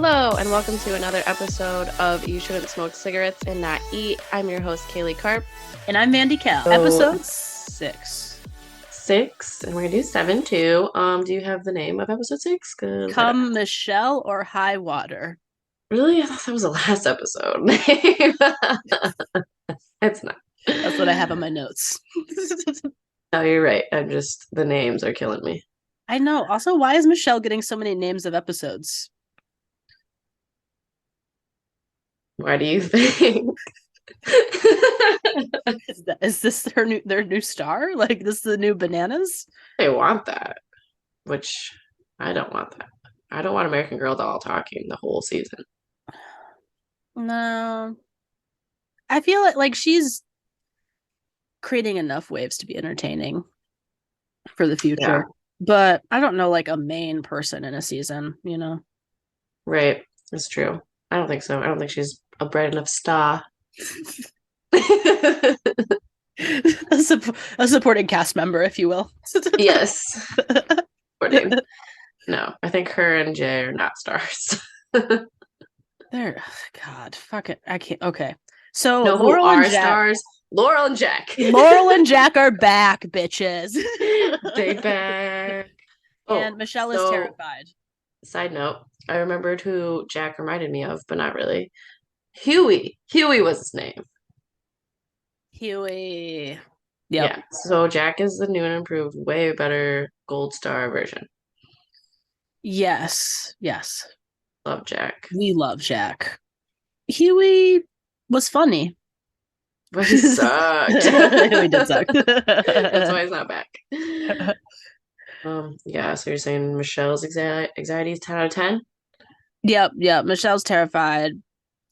Hello, and welcome to another episode of You Shouldn't Smoke Cigarettes and Not Eat. I'm your host, Kaylee Karp. And I'm Mandy Cal. Episode 6. 6, and we're going to do 7 too. Do you have the name of episode 6? Come Michelle or High Water? Really? I thought that was the last episode. It's not. That's what I have on my notes. No, you're right. The names are killing me. I know. Also, why is Michelle getting so many names of episodes? Why do you think? Is this their new star? Like, this is the new Bananas? They want that, which I don't want that. I don't want American Girl doll talking the whole season. No. I feel like she's creating enough waves to be entertaining for the future. Yeah. But I don't know, like, a main person in a season, you know? Right. It's true. I don't think so. I don't think she's a bright enough star. a supporting cast member, if you will. Yes. Supporting. No, I think her and Jay are not stars. God, fuck it. I can't. Okay. So no, Laurel and Jack, stars? Laurel and Jack. Laurel and Jack are back, bitches. They back. And Michelle is terrified. Side note, I remembered who Jack reminded me of, but not really. Huey. Huey was his name. Huey. Yep. Yeah. So Jack is the new and improved, way better gold star version. Yes. Yes. Love Jack. We love Jack. Huey was funny. But he sucked. He did suck. That's why he's not back. Yeah, so you're saying Michelle's anxiety is 10 out of 10? Yep. Michelle's terrified.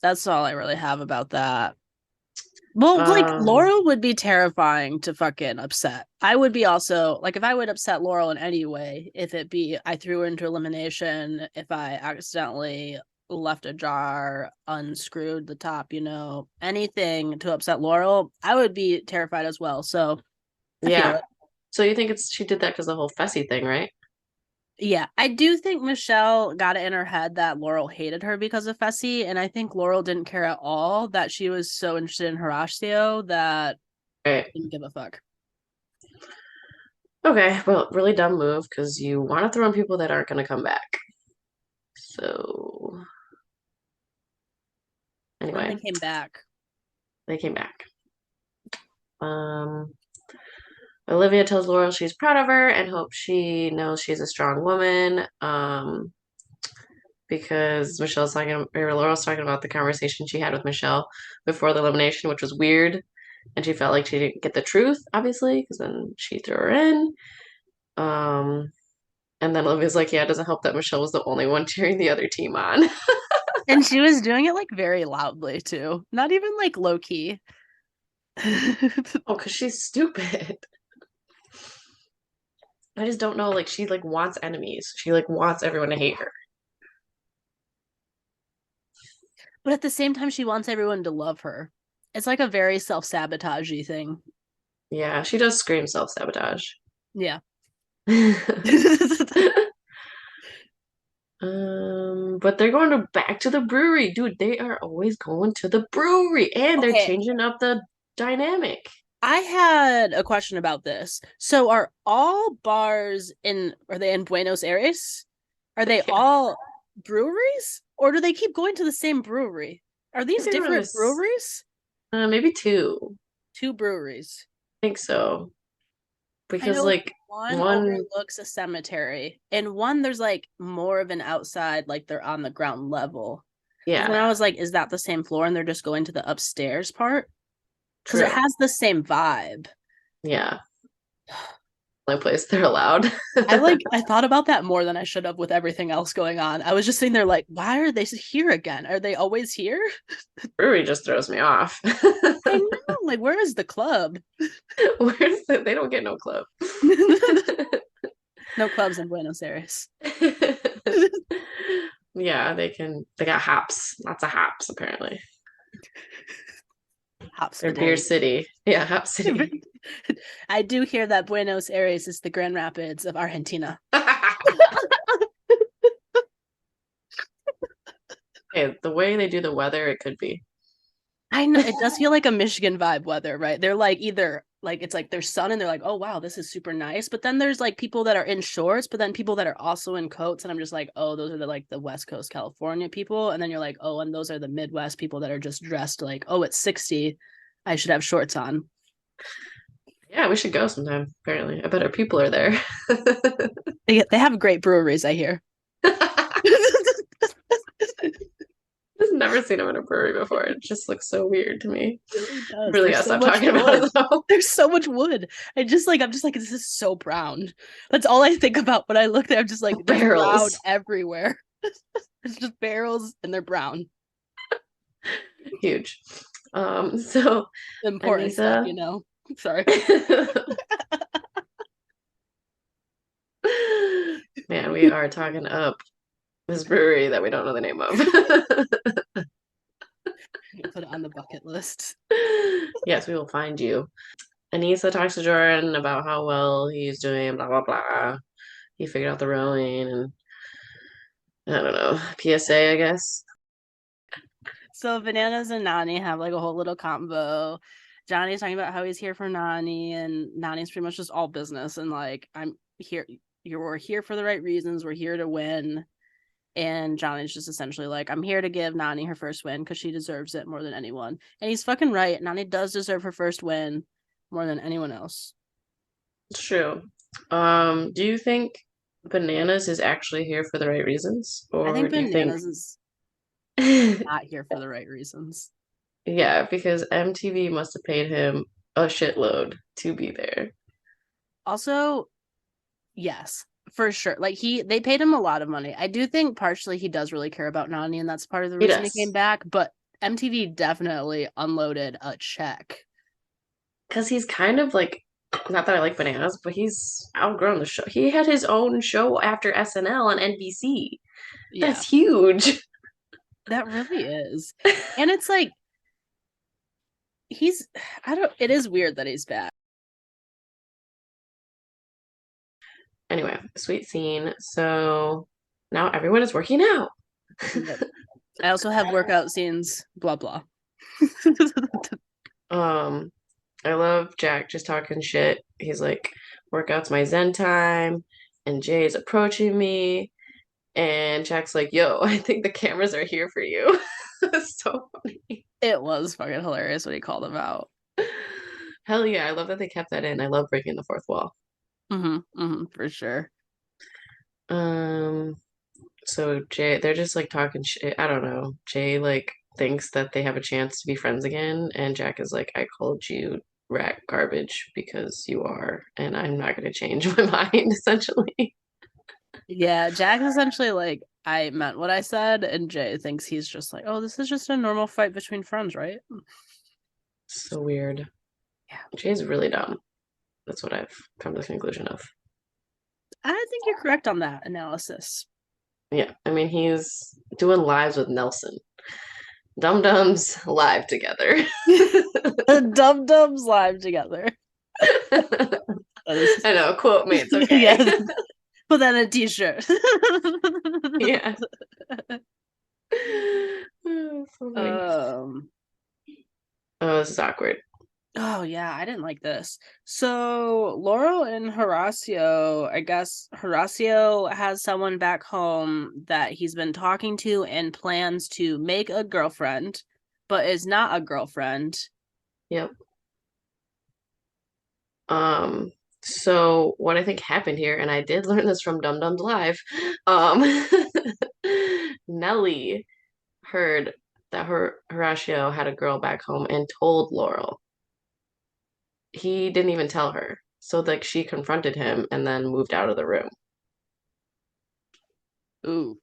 That's all I really have about that. Well, like, Laurel would be terrifying to fucking upset. I would be also, like, if I would upset Laurel in any way, if it be I threw her into elimination, if I accidentally left a jar, unscrewed the top, anything to upset Laurel, I would be terrified as well. So, yeah. So you think she did that because of the whole Fessy thing, right? Yeah, I do think Michelle got it in her head that Laurel hated her because of Fessy, and I think Laurel didn't care at all that she was so interested in Horacio that didn't give a fuck. Okay, well, really dumb move because you want to throw in people that aren't going to come back. So, anyway. When they came back. They came back. Olivia tells Laurel she's proud of her and hopes she knows she's a strong woman. Because Laurel's talking about the conversation she had with Michelle before the elimination, which was weird. And she felt like she didn't get the truth, obviously, because then she threw her in. And then Olivia's like, yeah, it doesn't help that Michelle was the only one cheering the other team on. And she was doing it, like, very loudly, too. Not even, like, low-key. Oh, because she's stupid. I just don't know, like, she, like, wants enemies. She, like, wants everyone to hate her. But at the same time, she wants everyone to love her. It's, like, a very self-sabotage-y thing. Yeah, she does scream self-sabotage. Yeah. But they're going back to the brewery. Dude, they are always going to the brewery. And they're changing up the dynamic. I had a question about this. So are all bars are they in Buenos Aires? Are they all breweries? Or do they keep going to the same brewery? Are these different breweries? Maybe 2. 2 breweries. I think so. Because, like, one overlooks a cemetery, and one there's, like, more of an outside, like, they're on the ground level. Yeah. And I was like, is that the same floor and they're just going to the upstairs part? Because it has the same vibe. Yeah. Only place they're allowed. I thought about that more than I should have with everything else going on. I was just sitting there like, why are they here again? Are they always here? Brewery just throws me off. I know. Like, where is the club? They don't get no club. No clubs in Buenos Aires. Yeah, they got hops. Lots of hops, apparently. Hops. They're Beer City. Yeah, Hop City. I do hear that Buenos Aires is the Grand Rapids of Argentina. Hey, the way they do the weather, it could be. I know it does feel like a Michigan vibe weather, right? They're like either like it's like there's sun and they're like, oh wow, this is super nice. But then there's like people that are in shorts, but then people that are also in coats. And I'm just like, oh, those are the like the West Coast California people. And then you're like, oh, and those are the Midwest people that are just dressed like, oh, it's 60. I should have shorts on. Yeah, we should go sometime, apparently. I bet our people are there. They have great breweries, I hear. I've never seen them in a brewery before. It just looks so weird to me. Really does. Really There's gotta so stop much talking about wood. it though. There's so much wood. I'm just like, this is so brown. That's all I think about when I look there. I'm just like, there's brown Barrels. everywhere. It's just barrels and they're brown. Huge. So Important stuff, Anissa. you know. Sorry. Man, we are talking up this brewery that we don't know the name of. Put it on the bucket list. Yes, we will find you. Anissa talks to Jordan about how well he's doing, blah blah blah. He figured out the rowing and I don't know, PSA, I guess. So Bananas and Nani have like a whole little combo. Johnny's talking about how he's here for Nani, and Nani's pretty much just all business and like, I'm here. We're here for the right reasons. We're here to win. And Johnny's just essentially like, I'm here to give Nani her first win because she deserves it more than anyone. And he's fucking right. Nani does deserve her first win more than anyone else. It's true. Do you think Bananas is actually here for the right reasons? I Or think do you think Bananas is not here for the right reasons. yeah, because MTV must have paid him a shitload to be there. Also, yes, for sure. Like they paid him a lot of money. I do think partially he does really care about Nani, and that's part of the He reason he came does. back. But MTV definitely unloaded a check. Because he's kind of like, not that I like Bananas, but he's outgrown the show. He had his own show after SNL on NBC. Yeah, That's huge. that really is. And it's like he's I don't it is weird that he's back. Anyway, sweet scene. So now everyone is working out. Yep. I also have workout scenes, blah blah. Um, I love Jack just talking shit. He's like, workout's my zen time, and Jay's approaching me, and Jack's like, yo, I think the cameras are here for you. It's so funny. It was fucking hilarious when he called him out. Hell yeah, I love that they kept that in. I love breaking the fourth wall. For sure. Um, so Jay, they're just like talking shit. I don't know. Jay like thinks that they have a chance to be friends again, and Jack is like, I called you rat garbage because you are, and I'm not gonna change my mind, essentially. Yeah, Jack is essentially like, I meant what I said, and Jay thinks he's just like, oh, this is just a normal fight between friends, right? So weird. Yeah. Jay's really dumb. That's what I've come to the conclusion of. I think you're correct on that analysis. Yeah, I mean, he's doing lives with Nelson. Dum Dums live together. The Dum Dums live together. I know, quote me, it's okay. Yeah. Put that in a t-shirt. Yeah. Oh, so funny. Oh, this is awkward. Oh yeah, I didn't like this. So Laurel and Horacio, I guess Horacio has someone back home that he's been talking to and plans to make a girlfriend, but is not a girlfriend. Yep. So what I think happened here, and I did learn this from Dum Dums Live, um, Nellie heard that Horatio had a girl back home and told Laurel. He didn't even tell her. So like she confronted him and then moved out of the room. Ooh.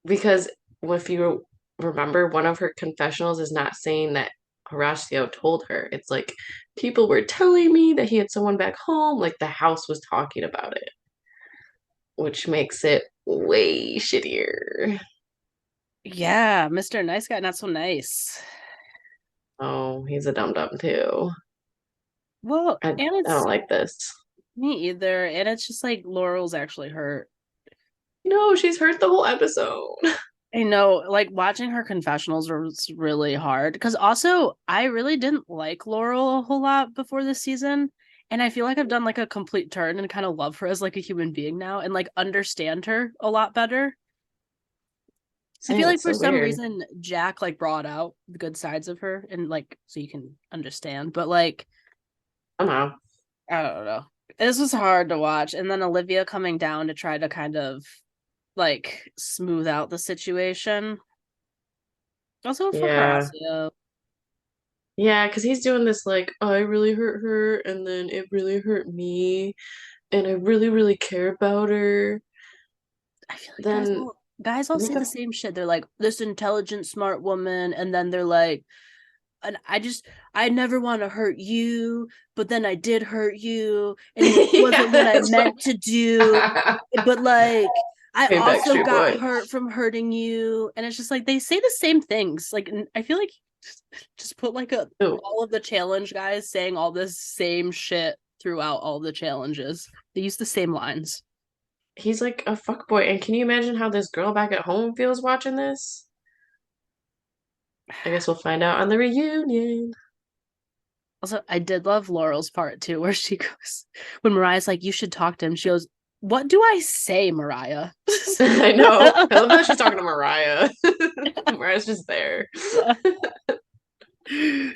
Because if you remember, one of her confessionals is not saying that Horatio told her. It's like people were telling me that he had someone back home, like the house was talking about it, which makes it way shittier. Yeah, Mr. Nice Guy, not so nice. Oh, he's a dum dum too. Well, I, and I don't it's like this. me either. And it's just like Laurel's actually hurt. No, she's hurt the whole episode. I know, like watching her confessionals was really hard because also I really didn't like Laurel a whole lot before this season. And I feel like I've done like a complete turn and kind of love her as like a human being now and like understand her a lot better. I feel Same, like it's for so some weird. reason Jack like brought out the good sides of her and like so you can understand. But like Somehow. I don't know. This was hard to watch. And then Olivia coming down to try to kind of like smooth out the situation. Also for Yeah. Horacio. Yeah, because he's doing this like, oh, I really hurt her, and then it really hurt me, and I really, really care about her. I feel like Then guys all make say a the same shit. They're like, this intelligent, smart woman, and then they're like, and I never want to hurt you, but then I did hurt you, and it yeah, wasn't what I that's what meant to do. But like, I Hey, also Backstreet got Boy. hurt from hurting you, and it's just like they say the same things. Like, I feel like just put like a Oh, all of the challenge guys saying all this same shit throughout all the challenges. They use the same lines. he's like a fuckboy. And can you imagine how this girl back at home feels watching this? I guess we'll find out on the reunion. Also, I did love Laurel's part too, where she goes, when Mariah's like, you should talk to him, she goes, what do I say, Mariah? I know. I love that she's talking to Mariah. Mariah's just there. Yeah.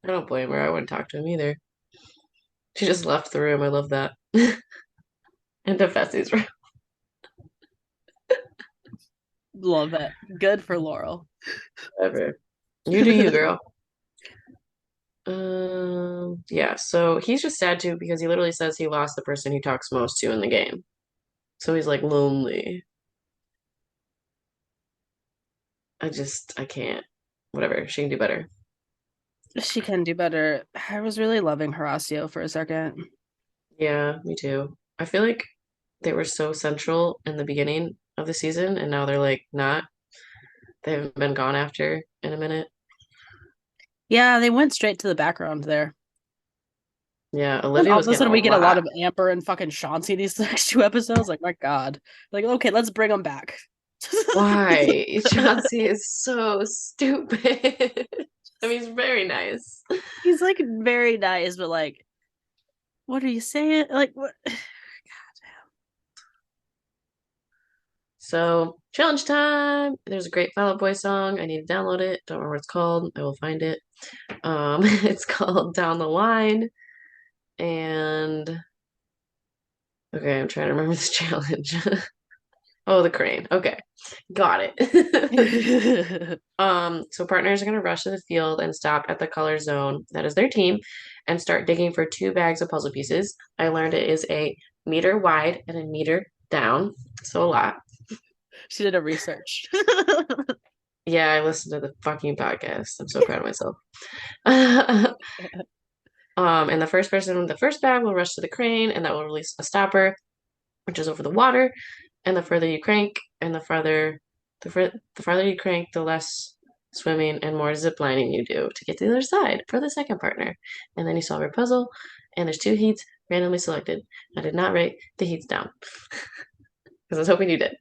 I don't blame her. I wouldn't talk to him either. She just left the room. I love that. Into Fessy's room. Love it. Good for Laurel. Whatever. You do you, girl. Yeah, so he's just sad too because he literally says he lost the person he talks most to in the game. So he's like lonely. I can't. Whatever, she can do better. She can do better. I was really loving Horacio for a second. Yeah, me too. I feel like they were so central in the beginning of the season, and now they're like not. They haven't been gone after in a minute. Yeah, they went straight to the background there. Yeah, And Olivia all was of a getting sudden, a we get a lot lot. of Amber and fucking Chauncey these next two episodes. Like, my God. Like, okay, let's bring them back. Why? Chauncey is so stupid. I mean, he's very nice. He's like very nice, but like, what are you saying? Like, what? So, challenge time. There's a great Fall Out Boy song. I need to download it. Don't remember what it's called. I will find it. It's called Down the Line. And okay, I'm trying to remember this challenge. Oh, the crane. Okay, got it. So partners are going to rush to the field and stop at the color zone that is their team and start digging for two bags of puzzle pieces. I learned it is a meter wide and a meter down, so a lot. She did a research. Yeah, I listened to the fucking podcast. I'm so proud of myself. And the first person with the first bag will rush to the crane, and that will release a stopper, which is over the water. And the further you crank, and the farther you crank, the less swimming and more zip lining you do to get to the other side for the second partner. And then you solve your puzzle, and there's two heats randomly selected. I did not write the heats down because I was hoping you did.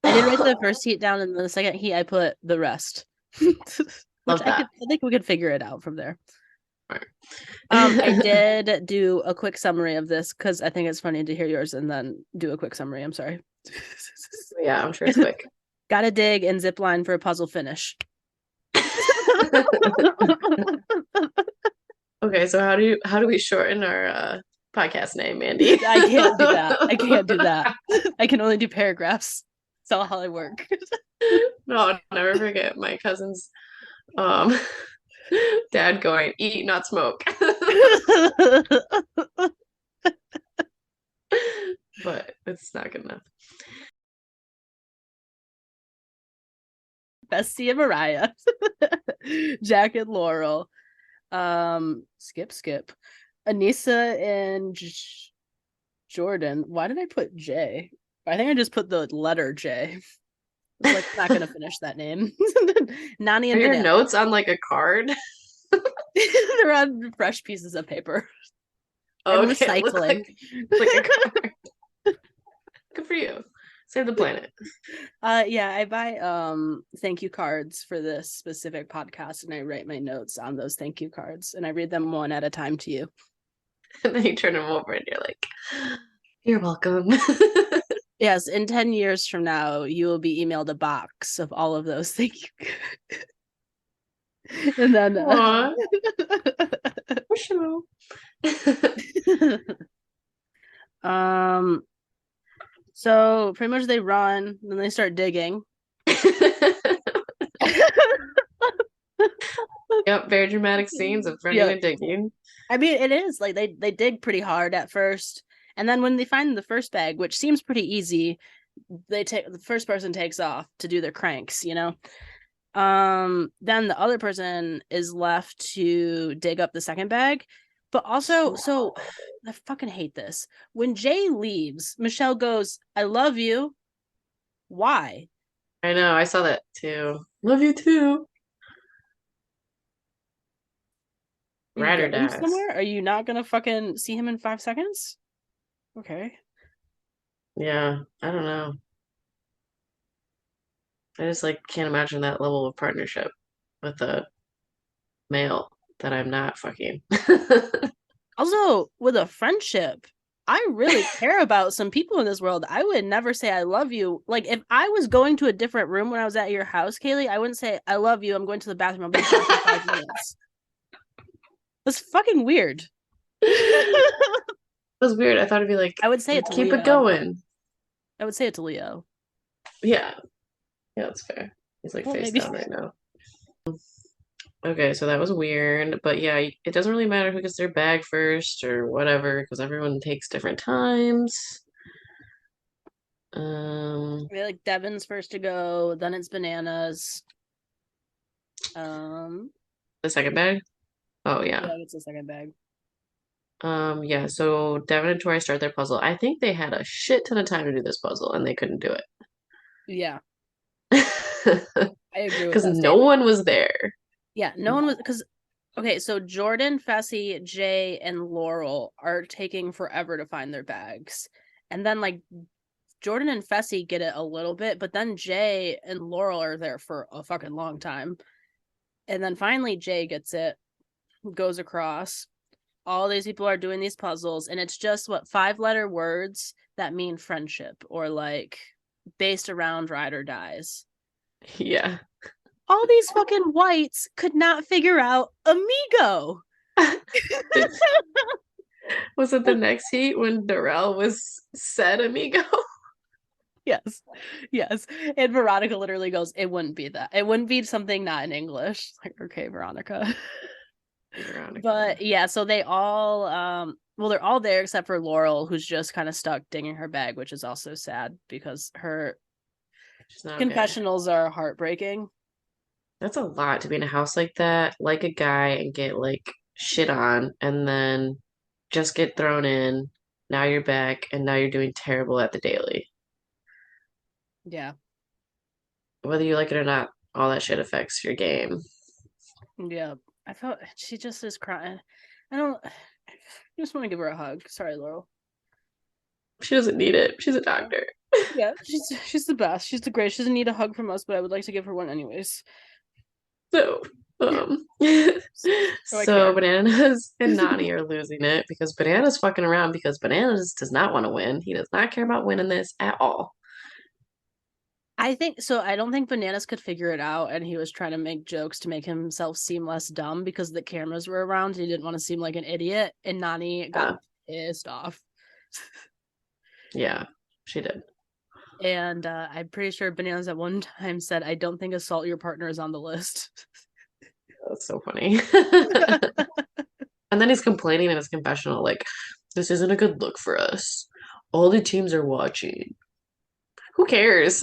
I did write the first heat down, and the second heat I put the rest, which Love that. I think we could figure it out from there. Right. I did do a quick summary of this because I think it's funny to hear yours and then do a quick summary. I'm sorry. Yeah, I'm sure it's quick. Gotta dig and zip line for a puzzle finish. Okay, so how do we shorten our podcast name, Mandy? I can't do that. I can't do that. I can only do paragraphs. That's all how I work. No, I'll never forget my cousin's um dad going, eat, not smoke. But it's not good enough. Bestie and Mariah. Jack and Laurel. Skip. Anissa and Jordan. Why did I put J? I think I just put the letter J. I was like, not gonna finish that name. Nani Are and your Vanessa. notes on like a card? They're on fresh pieces of paper. I'm Okay, look recycling. like a card. Good for you. Save the planet. Yeah, I buy thank you cards for this specific podcast, and I write my notes on those thank you cards, and I read them one at a time to you. And then you turn them over and you're like, you're welcome. Yes, in 10 years from now, you will be emailed a box of all of those thank you. And then Aw, for sure. um so pretty much they run, then they start digging. Yep, very dramatic scenes of running Yeah. and digging. I mean, it is like they dig pretty hard at first, and then when they find the first bag, which seems pretty easy, they take the first person takes off to do their cranks, you know. Then the other person is left to dig up the second bag. But also, so I fucking hate this. When Jay leaves, Michelle goes, "I love you." Why? I know, I saw that too. Love you too. Are you Ryder going dies. somewhere? Are you not gonna fucking see him in 5 seconds? Okay. Yeah, I don't know. I just like can't imagine that level of partnership with a male that I'm not fucking. Also, with a friendship, I really care about some people in this world. I would never say I love you. Like if I was going to a different room when I was at your house, Kaylee, I wouldn't say I love you. I'm going to the bathroom. I'll be back in 5 minutes. That's fucking weird. It was weird. I thought it'd be like, I would say it to keep it Leo. going. I would say it to Leo. Yeah, yeah, that's fair. He's like Well, face maybe. down right now. Okay, so that was weird, but yeah, it doesn't really matter who gets their bag first or whatever because everyone takes different times. Maybe like Devin's first to go, then it's Bananas. The second bag? Oh Yeah, yeah. it's the second bag. Yeah, so Devin and Tori start their puzzle. I think they had a shit ton of time to do this puzzle and they couldn't do Yeah, it. I agree with Because that no statement. one was there. Yeah, no one was because okay, so Jordan, Fessy, Jay, and Laurel are taking forever to find their bags. And then like Jordan and Fessy get it a little bit, but then Jay and Laurel are there for a fucking long time. And then finally Jay gets it, goes across. All these people are doing these puzzles, and it's just what 5 letter words that mean friendship or like based around ride or dies. Yeah. All these fucking whites could not figure out amigo. Was it the next heat when Darrell was said amigo? Yes. Yes. And Veronica literally goes, it wouldn't be that. It wouldn't be something not in English. Like, okay, Veronica. Veronica. But yeah, so they all well, they're all there except for Laurel, who's just kind of stuck digging her bag, which is also sad because her She's not okay. confessionals are heartbreaking. That's a lot to be in a house like that, like a guy, and get like shit on, and then just get thrown in. Now you're back, and now you're doing terrible at the daily. Yeah. Whether you like it or not, all that shit affects your game. Yeah. I felt she just is crying. I just want to give her a hug. Sorry, Laurel. She doesn't need it. She's a Yeah. doctor. Yeah, she's the best. She's the great. She doesn't need a hug from us, but I would like to give her one anyways. So, So I so care. Bananas and Nani are losing it because Bananas fucking around because Bananas does not want to win. He does not care about winning this at all. I think so. I don't think Bananas could figure it out, and he was trying to make jokes to make himself seem less dumb because the cameras were around. He didn't want to seem like an idiot, and Nani got pissed off. Yeah, she did. And I'm pretty sure Bananas at one time said, "I don't think assault your partner is on the list." That's so funny. And then he's complaining in his confessional, like, this isn't a good look for us. All the teams are watching. Who cares?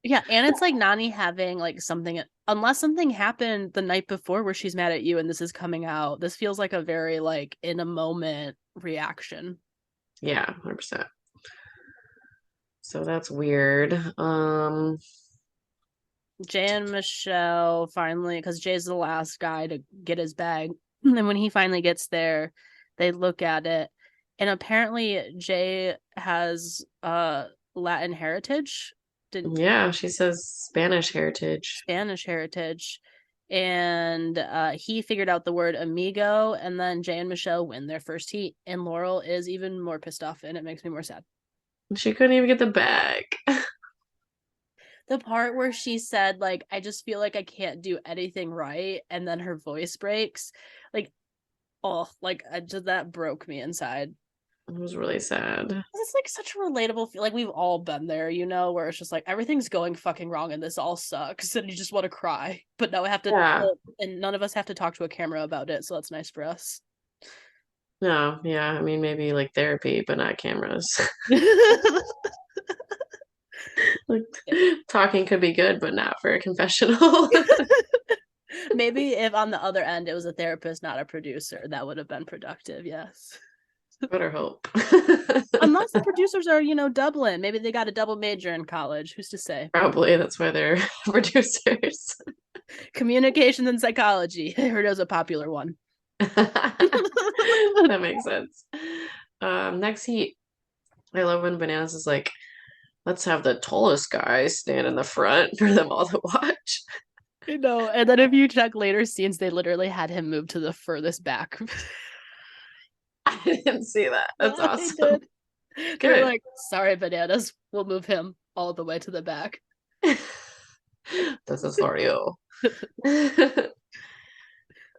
Yeah, and it's like Nani having like something, unless something happened the night before where she's mad at you and this is coming out. This feels like a very like in a moment reaction. Yeah, 100%. So that's weird. Jay and Michelle finally, because Jay's the last guy to get his bag. And when he finally gets there, they look at it. And apparently Jay has Latin heritage, didn't Yeah, she says Spanish heritage. Spanish heritage. And he figured out the word amigo, and then Jay and Michelle win their first heat, and Laurel is even more pissed off, and it makes me more sad. She couldn't even get the bag. The part where she said, like, I just feel like I can't do anything right, and then her voice breaks, like, oh, like, that broke me inside. It was really sad. It's like such a relatable feel. Like, we've all been there, you know, where it's just like everything's going fucking wrong and this all sucks, and you just want to cry. But now I have to, Yeah. and none of us have to talk to a camera about it, so that's nice for us. No, yeah. I mean, maybe like therapy, but not cameras. Like talking could be good, but not for a confessional. Maybe if on the other end it was a therapist, not a producer, that would have been productive. Yes. Better hope. Unless the producers are, you know, Dublin. Maybe they got a double major in college. Who's to say? Probably that's why they're producers. Communications and psychology. I heard it was a popular one. That makes sense. Next heat. I love when Bananas is like, let's have the tallest guy stand in the front for them all to watch. You know, and then if you check later scenes, they literally had him move to the furthest back. I didn't see that. That's Yeah, they awesome. did. They were Good. like, sorry, Bananas, we'll move him all the way to the back. This is for you.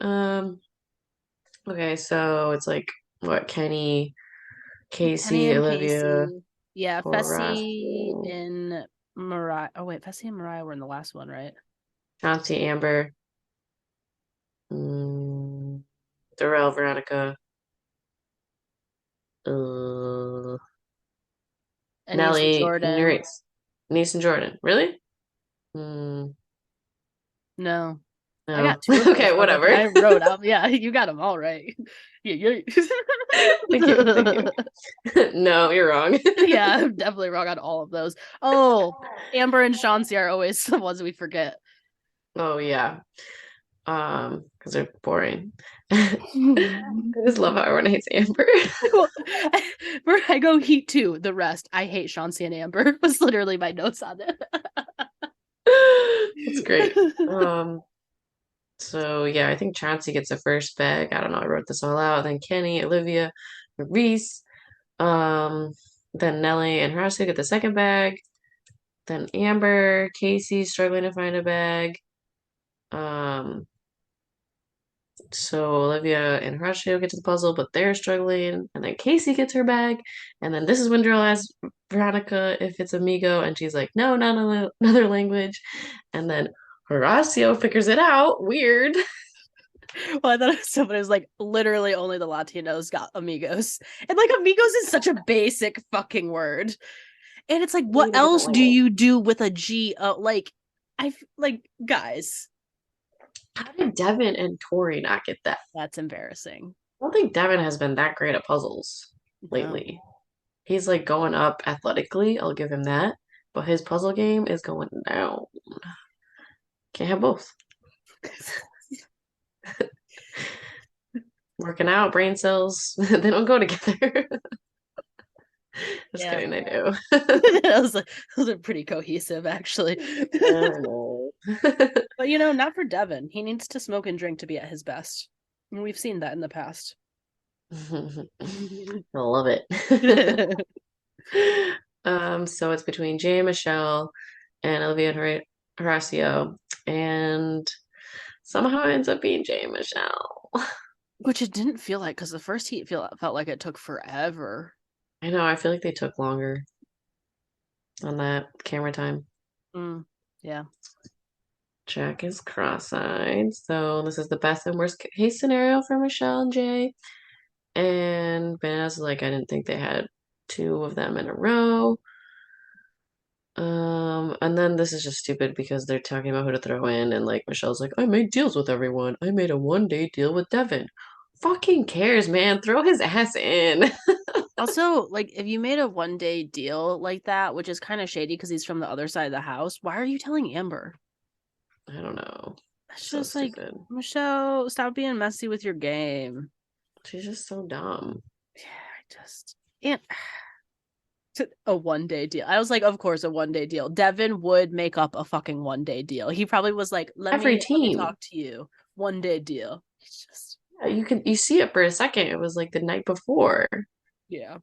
Um, okay, so it's like what Kenny, Kenny Casey, and Olivia, Casey. Yeah, Fessy Horacio, and Mariah. Oh, wait, Fessy and Mariah were in the last one, right? Chauncey, Amber, mm, Darrell, Veronica, uh, Anissa Nelly, Jordan. Nerys, Niece and Jordan. Really? Mm, No. I no. got two of those Okay, wrong. Okay, whatever. I wrote out. Yeah, you got them all right. Yeah, Thank you. Thank you. No, you're wrong. yeah, I'm definitely wrong on all of those. Oh, Amber and Chauncey are always the ones we forget. Oh yeah. Because they're boring. I just love how everyone hates Amber. Where I go Heat 2, the rest. I hate Chauncey and Amber was literally my notes on it. That's great. So yeah, I think Chauncey gets the first bag. I don't know, I wrote this all out. Then Kenny, Olivia, Reese, um, then Nelly and Horacio get the second bag. Then Amber, Casey struggling to find a bag. Um, so Olivia and Horacio get to the puzzle, but they're struggling. And then Casey gets her bag. And then this is when Drill asks Veronica if it's Amigo, and she's like, no, not another language. And then Horacio figures it out. Weird. Well, I thought somebody was like, literally only the Latinos got amigos. And like, amigos is such a basic fucking word. And it's like, what Maybe a different else do language. you do with a G? Like, like, guys, How did Devin and Tori not get that? that's embarrassing. I don't think Devin has been that great at puzzles No. lately. He's like going up athletically, I'll give him that. But his puzzle game is going down. Can't have both. Working out, brain cells, they don't go together. Just Yeah. kidding, they do. Those are pretty cohesive, actually. I know. But you know, not for Devin. He needs to smoke and drink to be at his best. And we've seen that in the past. I love it. So it's between Jay and Michelle and Olivia and Horacio, and somehow it ends up being Jay and Michelle. Which it didn't feel like, because the first heat felt like it took forever. I know, I feel like they took longer on that camera time. Yeah. Jack is cross-eyed, so this is the best and worst case scenario for Michelle and Jay. And Bananas is like, I didn't think they had two of them in a row. And then this is just stupid because they're talking about who to throw in, and like Michelle's like, I made deals with everyone. I made a 1-day deal with Devin. Fucking cares, man. Throw his ass in. Also, like, if you made a 1-day deal like that, which is kind of shady because he's from the other side of the house, why are you telling Amber? I don't know. It's So just like, stupid. Michelle, stop being messy with your game. She's just so dumb. Yeah, I just and A 1 day deal. I was like, of course, a 1 day deal. Devin would make up a fucking 1 day deal. He probably was like, Every let me team. talk to you. 1 day deal. It's just Yeah, you see it for a second. It was like the night before. yeah.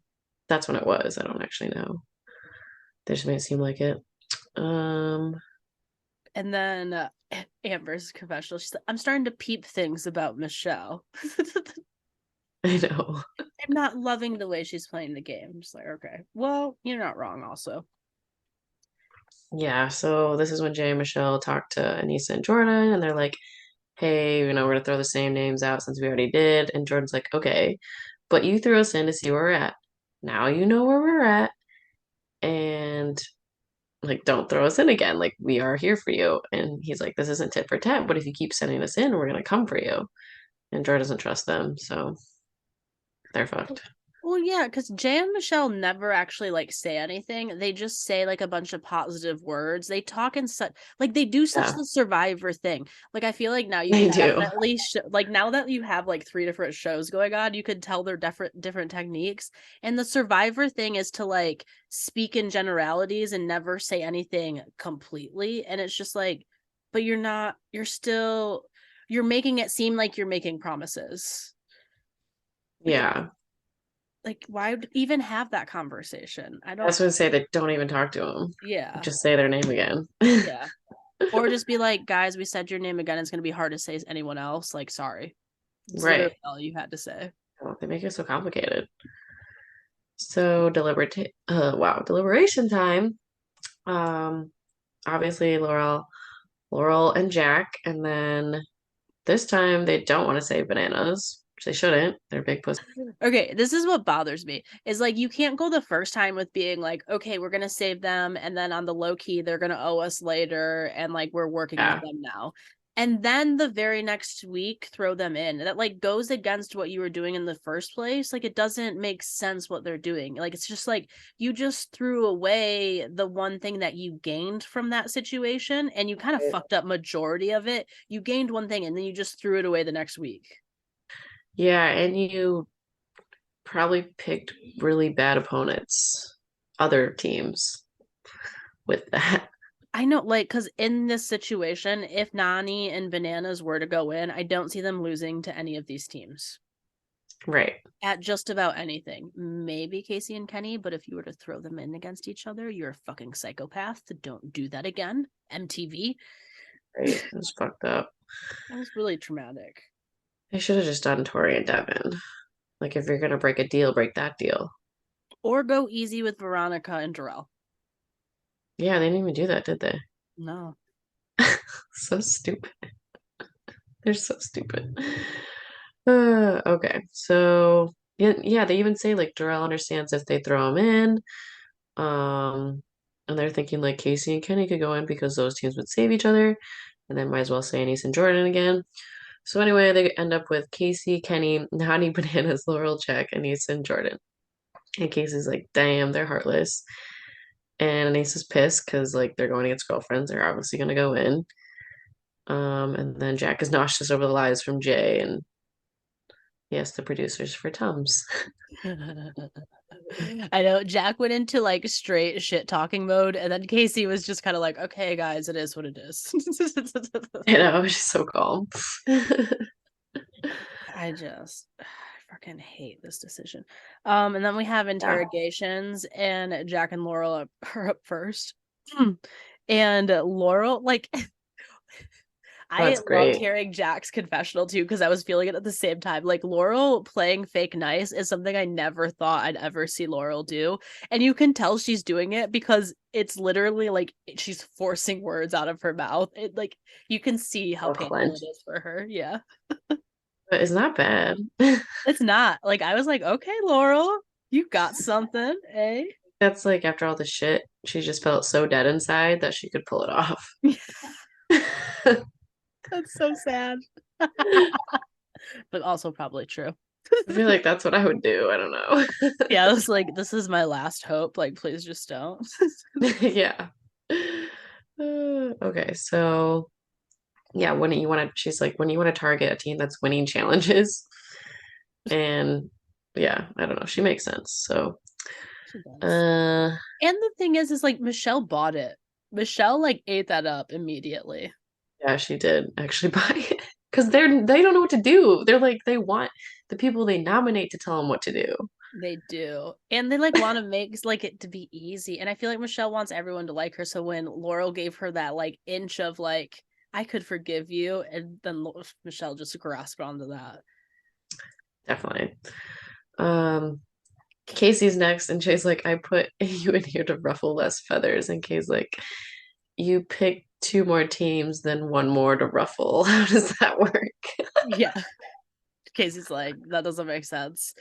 That's when it was. I don't actually know. They just made it seem like it. Um, And then Amber's confessional. She's like, I'm starting to peep things about Michelle. I know. I'm not loving the way she's playing the game. I'm just like, okay, well, you're not wrong. Also, Yeah, so this is when Jay and Michelle talk to Anissa and Jordan, and they're like, hey, we're gonna throw the same names out since we already did. And Jordan's like, okay, but you threw us in to see where we're at. Now you know where we're at, and like, don't throw us in again. Like, we are here for you. And he's like, this isn't tit for tat, but if you keep sending us in, we're gonna come for you. And Jordan doesn't trust them, so they're fucked. well, yeah, because Jay and Michelle never actually like say anything. They just say like a bunch of positive words. They talk in such like they do such Yeah, the Survivor thing. Like I feel like now you they could do. definitely like now that you have like three different shows going on, you could tell they're different techniques. And the Survivor thing is to like speak in generalities and never say anything completely. And it's just like, but you're not. You're still. You're making it seem like you're making promises. Like Yeah. like why even have that conversation? I I was don't. gonna say that don't even talk to him. Yeah, Just say their name again. yeah. Or just be like, guys, we said your name again. It's gonna be hard to say as anyone else. Like, sorry. It's literally Right. all you had to say. Oh, they make it so complicated. So deliberation time. Um, Obviously Laurel and Jack, and then this time they don't want to say bananas, which they shouldn't. They're big pussy. Okay, this is what bothers me. Is like you can't go the first time with being like, okay, we're gonna save them, and then on the low key, they're gonna owe us later, and like we're working with Yeah. them now. And then the very next week, throw them in. That like goes against what you were doing in the first place. Like it doesn't make sense what they're doing. Like it's just like you just threw away the one thing that you gained from that situation, and you kind of fucked up majority of it. You gained one thing, and then you just threw it away the next week. Yeah, and you probably picked really bad opponents, other teams with that. I know, like, because in this situation, if Nani and Bananas were to go in, I don't see them losing to any of these teams Right. at just about anything. Maybe Casey and Kenny, but if you were to throw them in against each other, you're a fucking psychopath. Don't do that again. MTV. Right. It was fucked up. That was really traumatic. They should have just done Tori and Devin. Like, if you're gonna break a deal, break that deal. Or go easy with Veronica and Darrell. Yeah, they didn't even do that, did they? No. So stupid. They're so stupid. Okay, so yeah, they even say like Darrell understands if they throw him in. Um, and they're thinking like Casey and Kenny could go in because those teams would save each other, and then might as well say Anise and Jordan again. So anyway, they end up with Casey, Kenny, Nani, Bananas, Laurel, Jack, Anise, and Jordan. And Casey's like, damn, they're heartless. And Anise is pissed because like they're going against girlfriends. They're obviously gonna go in. And then Jack is nauseous over the lies from Jay, and yes, the producers for Tums. I know Jack went into like straight shit talking mode, and then Casey was just kind of like, okay, guys, it is what it is. You know, she's so calm. I fucking hate this decision. And then we have Yeah, interrogations, and Jack and Laurel are up first. And Laurel, like, I that's loved great. hearing Jack's confessional too because I was feeling it at the same time. Like Laurel playing fake nice is something I never thought I'd ever see Laurel do. And you can tell she's doing it because it's literally like she's forcing words out of her mouth. It like you can see how All painful clenched. it is for her. Yeah. But it's not bad. It's not. Like I was like, okay, Laurel, you got something, eh? That's like after all the shit, she just felt so dead inside that she could pull it off. That's so sad. But also probably true. I feel like that's what I would do. I don't know. Yeah, I was like, this is my last hope. Like, please just don't. Yeah. Okay, so yeah, when you want to, she's like, when you want to target a team that's winning challenges, and yeah, I don't know, she makes sense. So She does. Uh, And the thing is like Michelle bought it. Michelle like ate that up immediately. yeah, she did actually buy it because they don't know what to do. They're like they want the people they nominate to tell them what to do. They do. And they like want to make like it to be easy. And I feel like Michelle wants everyone to like her. So when Laurel gave her that like inch of like, I could forgive you, and then Michelle just grasped onto that. Definitely. Um, Casey's next, and Jay's like, I put you in here to ruffle less feathers. And Kay's like, you pick two more teams, then one more to ruffle. How does that work? Yeah. Casey's like, that doesn't make sense.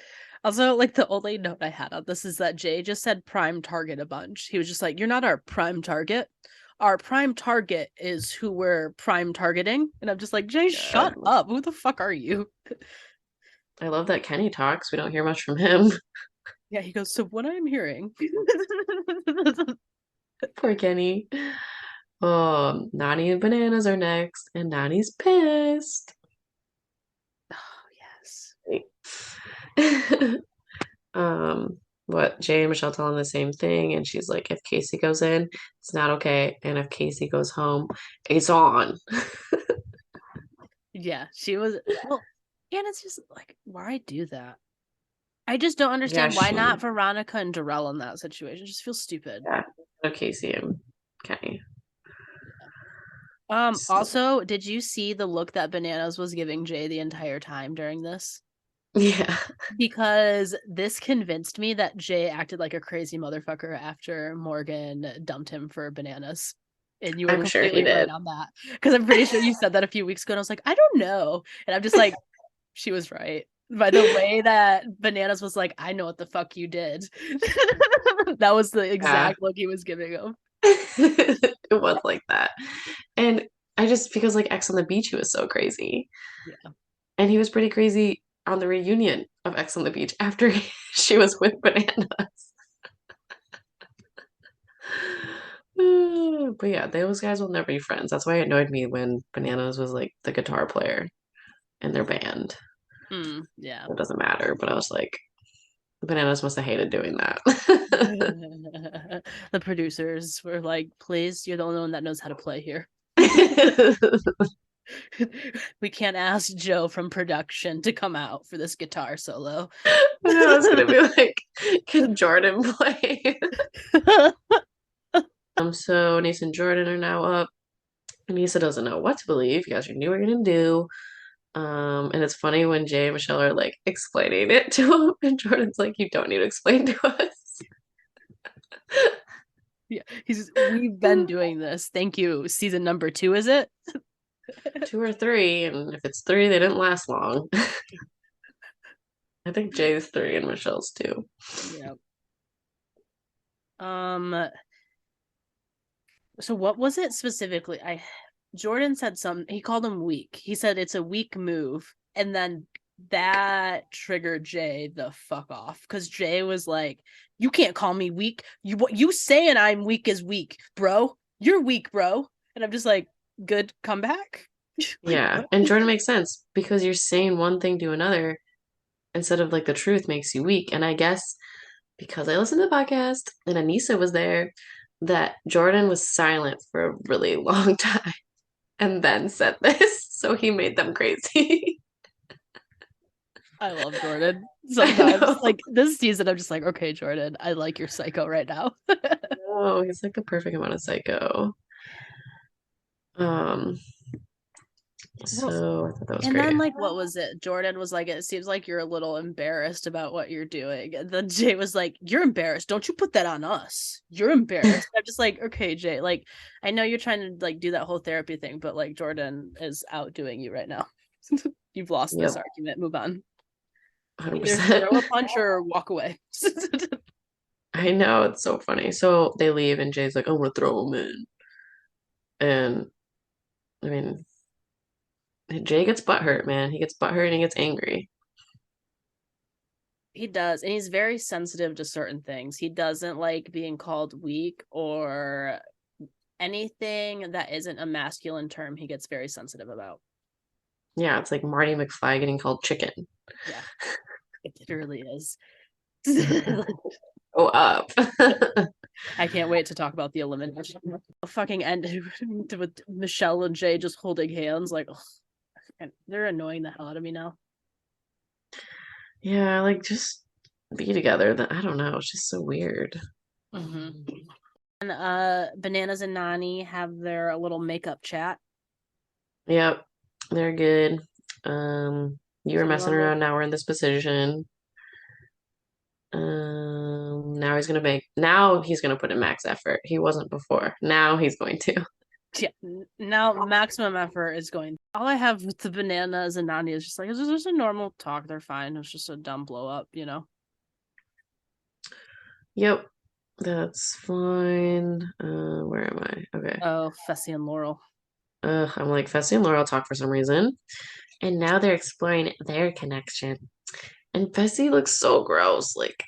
Also, like the only note I had on this is that Jay just said prime target a bunch. He was just like, you're not our prime target. Our prime target is who we're prime targeting. And I'm just like, Jay, Yeah. shut up. Who the fuck are you? I love that Kenny talks. We don't hear much from him. Yeah, he goes, so what I'm hearing. Poor Kenny. Nani and Bananas are next, and Nani's pissed. Oh, yes. What Jay and Michelle tell him the same thing, and she's like, if Casey goes in, it's not okay, and if Casey goes home, it's on. Yeah, she was, well, and it's just like, why do that? I just don't Yeah, understand why she, not Veronica and Darrell in that situation. It just feels stupid. yeah, no Casey and Kenny. So, Also, did you see the look that Bananas was giving Jay the entire time during this? yeah, Because this convinced me that Jay acted like a crazy motherfucker after Morgan dumped him for Bananas. And you were I'm sure he completely right did. on that. Because I'm pretty sure you said that a few weeks ago, and I was like, I don't know. And I'm just like, she was right. By the way that Bananas was like, I know what the fuck you did. That was the Yeah, exact look he was giving him. it was like that, and I just because like X on the Beach, he was so crazy. Yeah. And he was pretty crazy on the reunion of X on the Beach after she was with Bananas. But yeah, those guys will never be friends. That's why it annoyed me when Bananas was like the guitar player in their band. Yeah. It doesn't matter, but I was like, Bananas must have hated doing that. The producers were like, please, you're the only one that knows how to play here. We can't ask Joe from production to come out for this guitar solo. I was gonna be like, can Jordan play? So Nisa and Jordan are now up. Nisa doesn't know what to believe. You guys knew what you're gonna do. And it's funny when Jay and Michelle are like explaining it to him, and Jordan's like, "You don't need to explain to us." Yeah, we've been doing this. Thank you. Season number 2, is it? Two or three, and if it's three, they didn't last long. I think Jay's three and Michelle's two. Yeah. Um, so what was it specifically? Jordan said he called him weak. He said it's a weak move. And then that triggered Jay the fuck off. Because Jay was like, you can't call me weak. What you saying I'm weak is weak, bro. You're weak, bro. And I'm just like, good comeback. Like Yeah, what? and Jordan makes sense because you're saying one thing to another instead of like the truth makes you weak. And I guess because I listened to the podcast and Anissa was there, that Jordan was silent for a really long time and then said this. So he made them crazy. I love Jordan I sometimes. know. Like this season, I'm just like, okay, Jordan, I like your psycho right now. Oh, he's like the perfect amount of psycho. Um, Well, so I thought that was and great. then, like, what was it? Jordan was like, it seems like you're a little embarrassed about what you're doing. And then Jay was like, you're embarrassed. Don't you put that on us. You're embarrassed. I'm just like, okay, Jay, like, I know you're trying to, like, do that whole therapy thing, but, like, Jordan is outdoing you right now. You've lost this Yep, argument. Move on. Either 100%. throw a punch or walk away. I know, it's so funny. So they leave and Jay's like, I'm gonna throw him in. And I mean, Jay gets butthurt, man. He gets butthurt and he gets angry. He does, and he's very sensitive to certain things. He doesn't like being called weak or anything that isn't a masculine term. He gets very sensitive about. Yeah, it's like Marty McFly getting called chicken. Yeah, it literally is. go up. I can't wait to talk about the elimination. The fucking ended with Michelle and Jay just holding hands. Like, ugh, they're annoying the hell out of me now. Yeah, like just be together. I don't know. It's just so weird. Mm-hmm. And Bananas and Nani have their little makeup chat. Yep, they're good. You were So messing normal. around. Now we're in this position. Now he's gonna put in max effort. He wasn't before. Now he's going to. Yeah. Now maximum effort is going. All I have with the Bananas and Nani is just like it's just a normal talk. They're fine. It's just a dumb blow up, you know. Yep, that's fine. Where am I? Okay. Oh, Fessy and Laurel. I'm like Fessy and Laurel talk for some reason, and now they're exploring their connection. And Fessy looks so gross. Like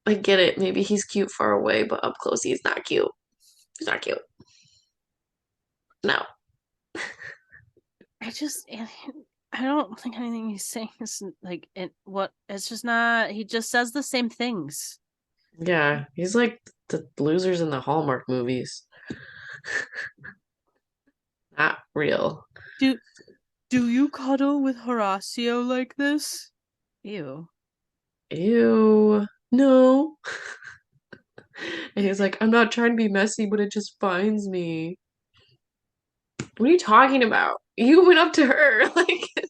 I get it. Maybe he's cute far away, but up close he's not cute. He's not cute. No. I just I don't think anything he's saying is like what it's just not he just says the same things. Yeah, he's like the losers in the Hallmark movies. Not real. Do do you cuddle with Horacio like this? Ew. Ew. No. And he's like, I'm not trying to be messy, but it just finds me. What are you talking about? You went up to her. Like,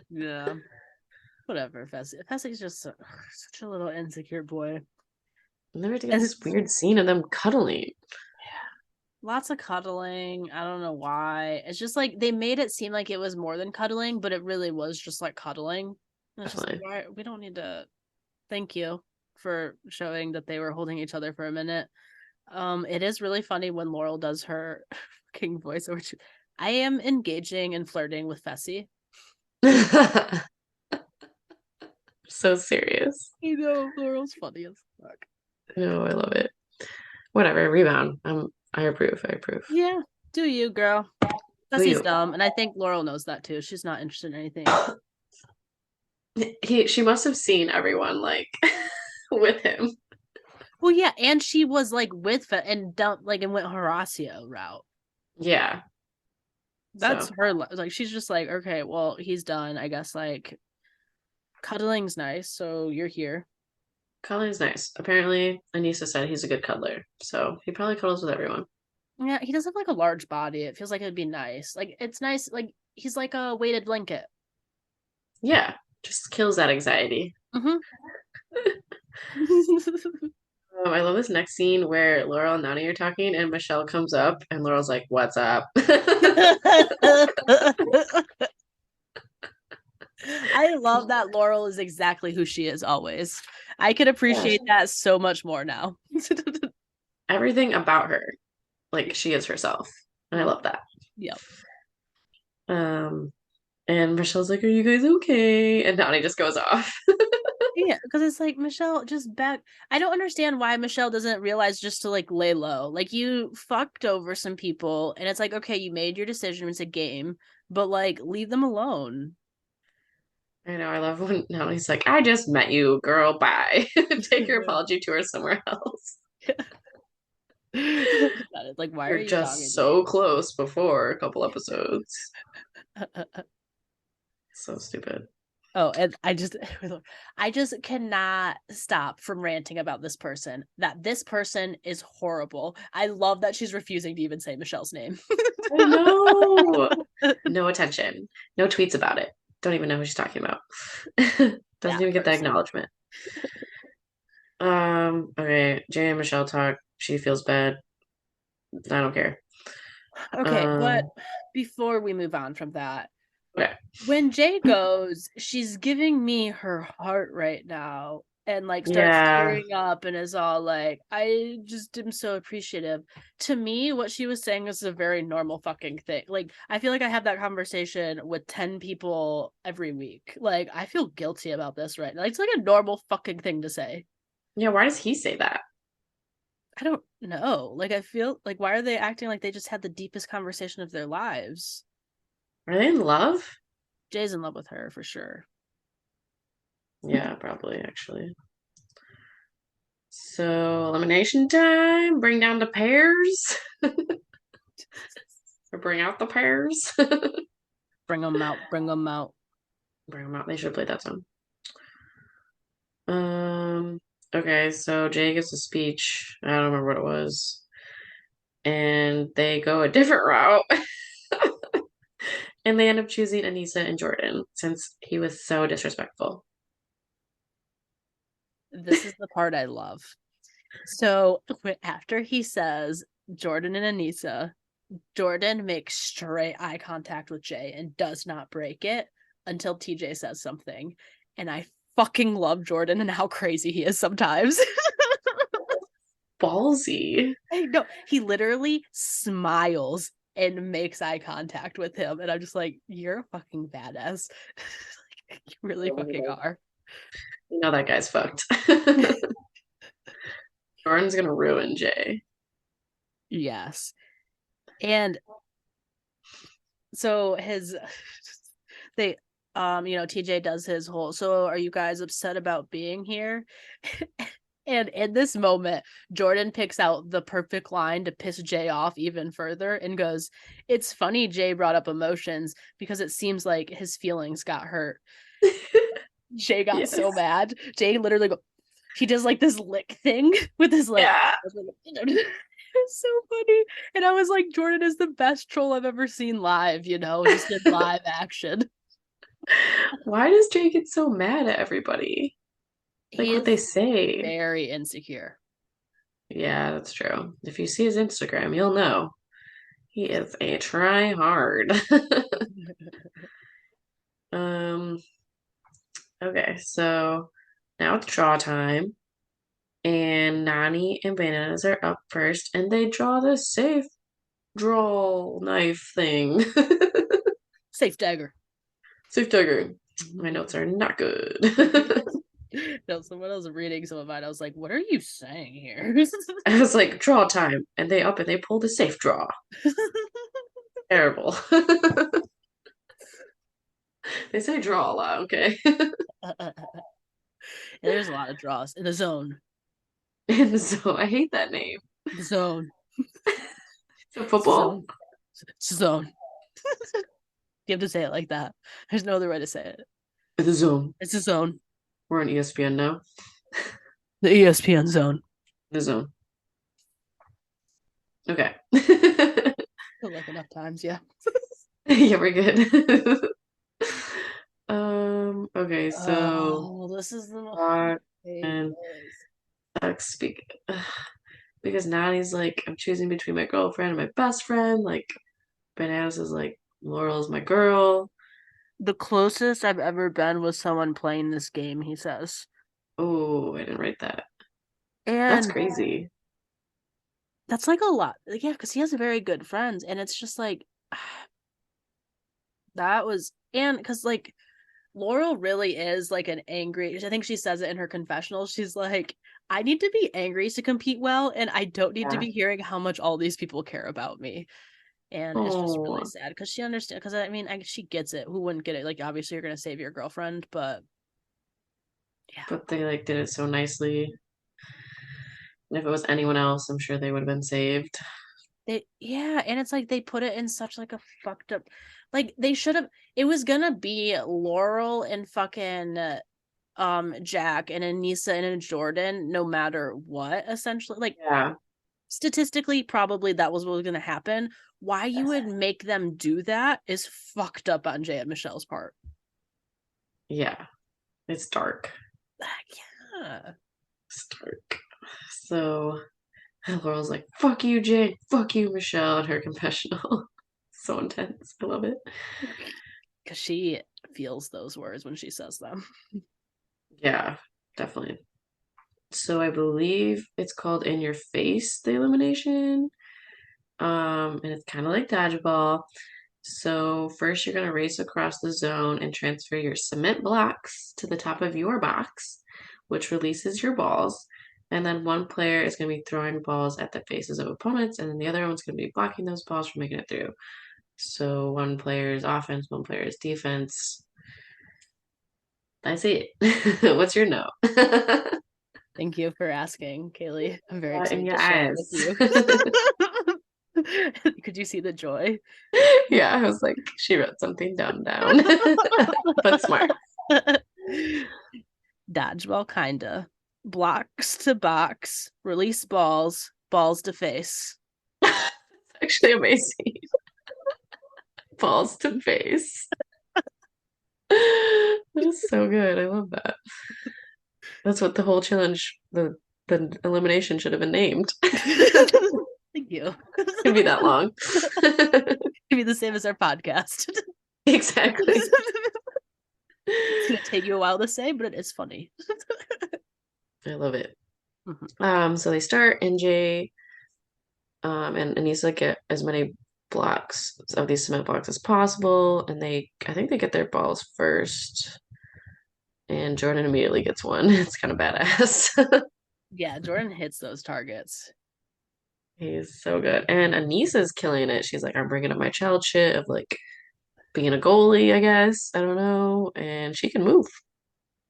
Yeah. Whatever, Fessy. Fessy's just such a little insecure boy. and then we have to get And this weird scene of them cuddling. lots of cuddling. I don't know why. It's just like they made it seem like it was more than cuddling, but it really was just like cuddling. And it's just like, Definitely. why we don't need to thank you for showing that they were holding each other for a minute. It is really funny when Laurel does her fucking voiceover. I am engaging and flirting with Fessy. So serious. You know, Laurel's funny as fuck. No, I love it. Whatever, rebound. I approve. I approve. Yeah, do you, girl? Do Fessy's you? dumb, and I think Laurel knows that too. She's not interested in anything. She must have seen everyone like with him. Well, yeah, and she was like with and dump like and went Horacio route. Yeah. That's So her. Like she's just like, okay, well, he's done. I guess like cuddling's nice, so you're here. cuddling's nice. Apparently, Anissa said he's a good cuddler, so he probably cuddles with everyone. Yeah, he does have like a large body. It feels like it'd be nice. Like it's nice. Like he's like a weighted blanket. Yeah, just kills that anxiety. Mm-hmm. I love this next scene where Laurel and Nani are talking, and Michelle comes up, and Laurel's like, "What's up?" I love that Laurel is exactly who she is always. I could Yeah, appreciate that so much more now. everything about her, like she is herself, and I love that. Yep. Um, and Michelle's like, "Are you guys okay?" And Nani just goes off. Yeah, because it's like Michelle just back. I don't understand why Michelle doesn't realize just to like lay low. Like you fucked over some people, and it's like okay, you made your decision. It's a game, but like leave them alone. I know. I love when Nani's like, "I just met you, girl. Bye. Take your apology to her somewhere else." Like, why are We're you just talking to me? so close before a couple episodes. So stupid. Oh, and I just cannot stop from ranting about this person. That this person is horrible. I love that she's refusing to even say Michelle's name. I know. No attention. No tweets about it. Don't even know who she's talking about. Doesn't That even get that person. acknowledgement. Okay. Jay and Michelle talk. She feels bad. I don't care. Okay, but Um, before we move on from that, okay. when Jay goes, she's giving me her heart right now and like starts Yeah. tearing up and is all like, I just am so appreciative. To me, what she was saying is a very normal fucking thing. Like, I feel like I have that conversation with 10 people every week. Like, I feel guilty about this right now. It's like a normal fucking thing to say. Yeah, why does he say that? I don't know. Like, I feel like, why are they acting like they just had the deepest conversation of their lives? Are they in love? Jay's in love with her for sure. Yeah, probably actually. So elimination time. Bring down the pairs. Or bring out the pairs. Bring them out. Bring them out. Bring them out. They should have played that song. Um. Okay, so Jay gets a speech. I don't remember what it was, and they go a different route, and they end up choosing Anissa and Jordan since he was so disrespectful. This is the part I love. So after he says Jordan and Anissa, Jordan makes straight eye contact with Jay and does not break it until TJ says something. And I fucking love Jordan and how crazy he is sometimes. Ballsy. I know. He literally smiles and makes eye contact with him. And I'm just like, you're a fucking badass. You really fucking are. You know that guy's fucked. Jordan's gonna ruin Jay. Yes. And so his they TJ does his whole, so are you guys upset about being here? And in this moment, Jordan picks out the perfect line to piss Jay off even further and goes, "It's funny Jay brought up emotions because it seems like his feelings got hurt." Jay got Yes. so mad. Jay literally he does like this lick thing with his like Yeah. it's so funny. And I was like, Jordan is the best troll I've ever seen live, just in live action. Why does Jay get so mad at everybody? Like He what they is say. very insecure. Yeah, that's true. If you see his Instagram, you'll know. He is a try hard. um, okay, so now it's draw time. And Nani and Bananas are up first, and they draw the safe draw knife thing. Safe dagger. Safe dagger. My notes are not good. No, someone else reading some of mine. I was like, what are you saying here? I was like, draw time. And they up and they pull the safe draw. Terrible. They say draw a lot, okay? There's a lot of draws in the zone. And so I hate that name. The zone. So It's the football? zone. It's the zone. You have to say it like that. There's no other way to say it. The zone. It's the zone. We're on ESPN now. The ESPN zone. The zone. Okay. Like enough times, yeah. Yeah, we're good. Okay, so Oh, this is the most Rock and pages. speak because Nani's like, I'm choosing between my girlfriend and my best friend. Like, Bananas is like, Laurel is my girl. The closest I've ever been was someone playing this game, he says. Oh, I didn't write that. That's And crazy. that's like a lot. Like, yeah, because he has very good friends. And it's just like, that was, and because like Laurel really is like an angry, I think she says it in her confessional. She's like, I need to be angry to compete well, and I don't need to Yeah. be hearing how much all these people care about me. And it's just really Oh, sad because she understands. Because I mean, she gets it. Who wouldn't get it? Like, obviously, you're gonna save your girlfriend, but yeah, but they like did it so nicely. And if it was anyone else, I'm sure they would have been saved. yeah, and it's like they put it in such like a fucked up, like they should have. It was gonna be Laurel and fucking Jack and Anissa and a Jordan, no matter what. Essentially, like Yeah. statistically, probably that was what was gonna happen. Why you would make them do that is fucked up on Jay and Michelle's part. Yeah. It's dark. Yeah. It's dark. So Laurel's like, fuck you, Jay. Fuck you, Michelle, in her confessional. So intense. I love it. Because she feels those words when she says them. Yeah, definitely. So I believe it's called In Your Face, the elimination. And it's kind of like dodgeball. So first you're gonna race across the zone and transfer your cement blocks to the top of your box, which releases your balls. And then one player is gonna be throwing balls at the faces of opponents, and then the other one's gonna be blocking those balls from making it through. So one player is offense, one player is defense. That's it. What's your no? Thank you for asking, Kaylee. I'm very In excited your to share it with eyes. you. Could you see the joy? Yeah, I was like, she wrote something dumb down, but smart. Dodgeball, kinda. Blocks to box, release balls, balls to face. It's actually amazing. Balls to face. That is so good. I love that. That's what the whole challenge, the elimination should have been named. Thank you. It'd be that long. It'd be the same as our podcast. Exactly. It's gonna take you a while to say, but it is funny. I love it. Mhm. So they start NJ, and needs to get as many blocks of these cement blocks as possible, and I think they get their balls first, and Jordan immediately gets one. It's kind of badass. Yeah, Jordan hits those targets. He's so good. And Anissa's killing it. She's like, I'm bringing up my child shit of like being a goalie, I guess. I don't know. And she can move.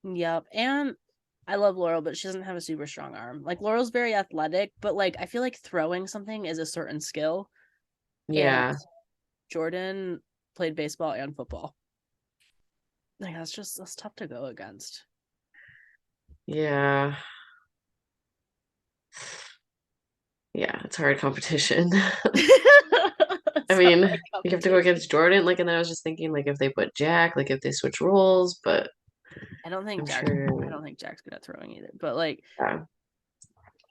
Yep. And I love Laurel, but she doesn't have a super strong arm. Like Laurel's very athletic, but like I feel like throwing something is a certain skill. And Yeah. Jordan played baseball and football. Like that's tough to go against. Yeah. Yeah, it's hard competition. I It's mean, hard you have to go competition. against Jordan. Like, and then I was just thinking, like, if they put Jack, like, if they switch roles, but I don't think I'm Jack's I sure. don't think Jack's good at throwing either. But like Yeah.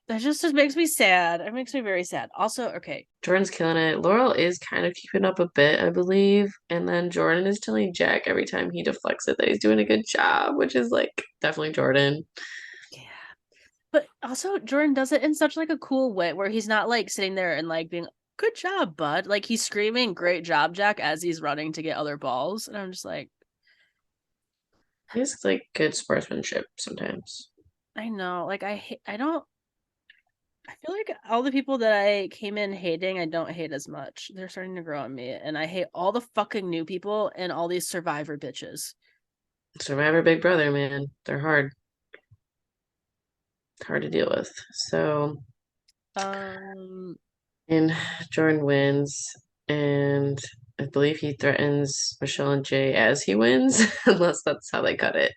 that just makes me sad. It makes me very sad. Also, okay. Jordan's killing it. Laurel is kind of keeping up a bit, I believe. And then Jordan is telling Jack every time he deflects it that he's doing a good job, which is like definitely Jordan. Yeah. But also Jordan does it in such like a cool way where he's not like sitting there and like being good job, bud. Like he's screaming great job, Jack, as he's running to get other balls. And I'm just like, He's like good sportsmanship sometimes. I know. Like I don't I feel like all the people that I came in hating, I don't hate as much. They're starting to grow on me. And I hate all the fucking new people and all these survivor bitches. Survivor Big Brother, man. They're hard. Hard to deal with. So, Um and Jordan wins, and I believe he threatens Michelle and Jay as he wins, unless that's how they cut it.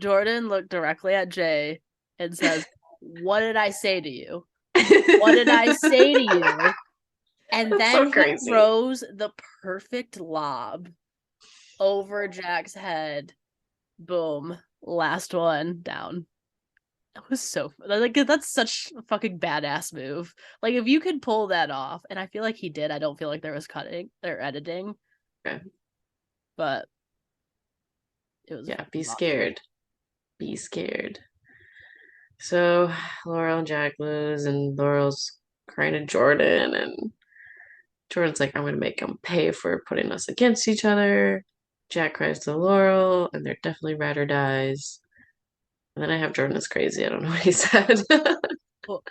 Jordan looked directly at Jay and says, "What did I say to you? What did I say to you?" And That's then so he crazy. throws the perfect lob over Jack's head. Boom. Last one down. That was so like that's such a fucking badass move. Like if you could pull that off, and I feel like he did. I don't feel like there was cutting or editing, Okay. but it was Yeah, be fucking awesome. scared. Be scared. So Laurel and Jack lose, and Laurel's crying to Jordan, and Jordan's like, I'm gonna make him pay for putting us against each other. Jack cries to Laurel, and they're definitely ride or dies. And then I have Jordan is crazy. I don't know what he said. Well,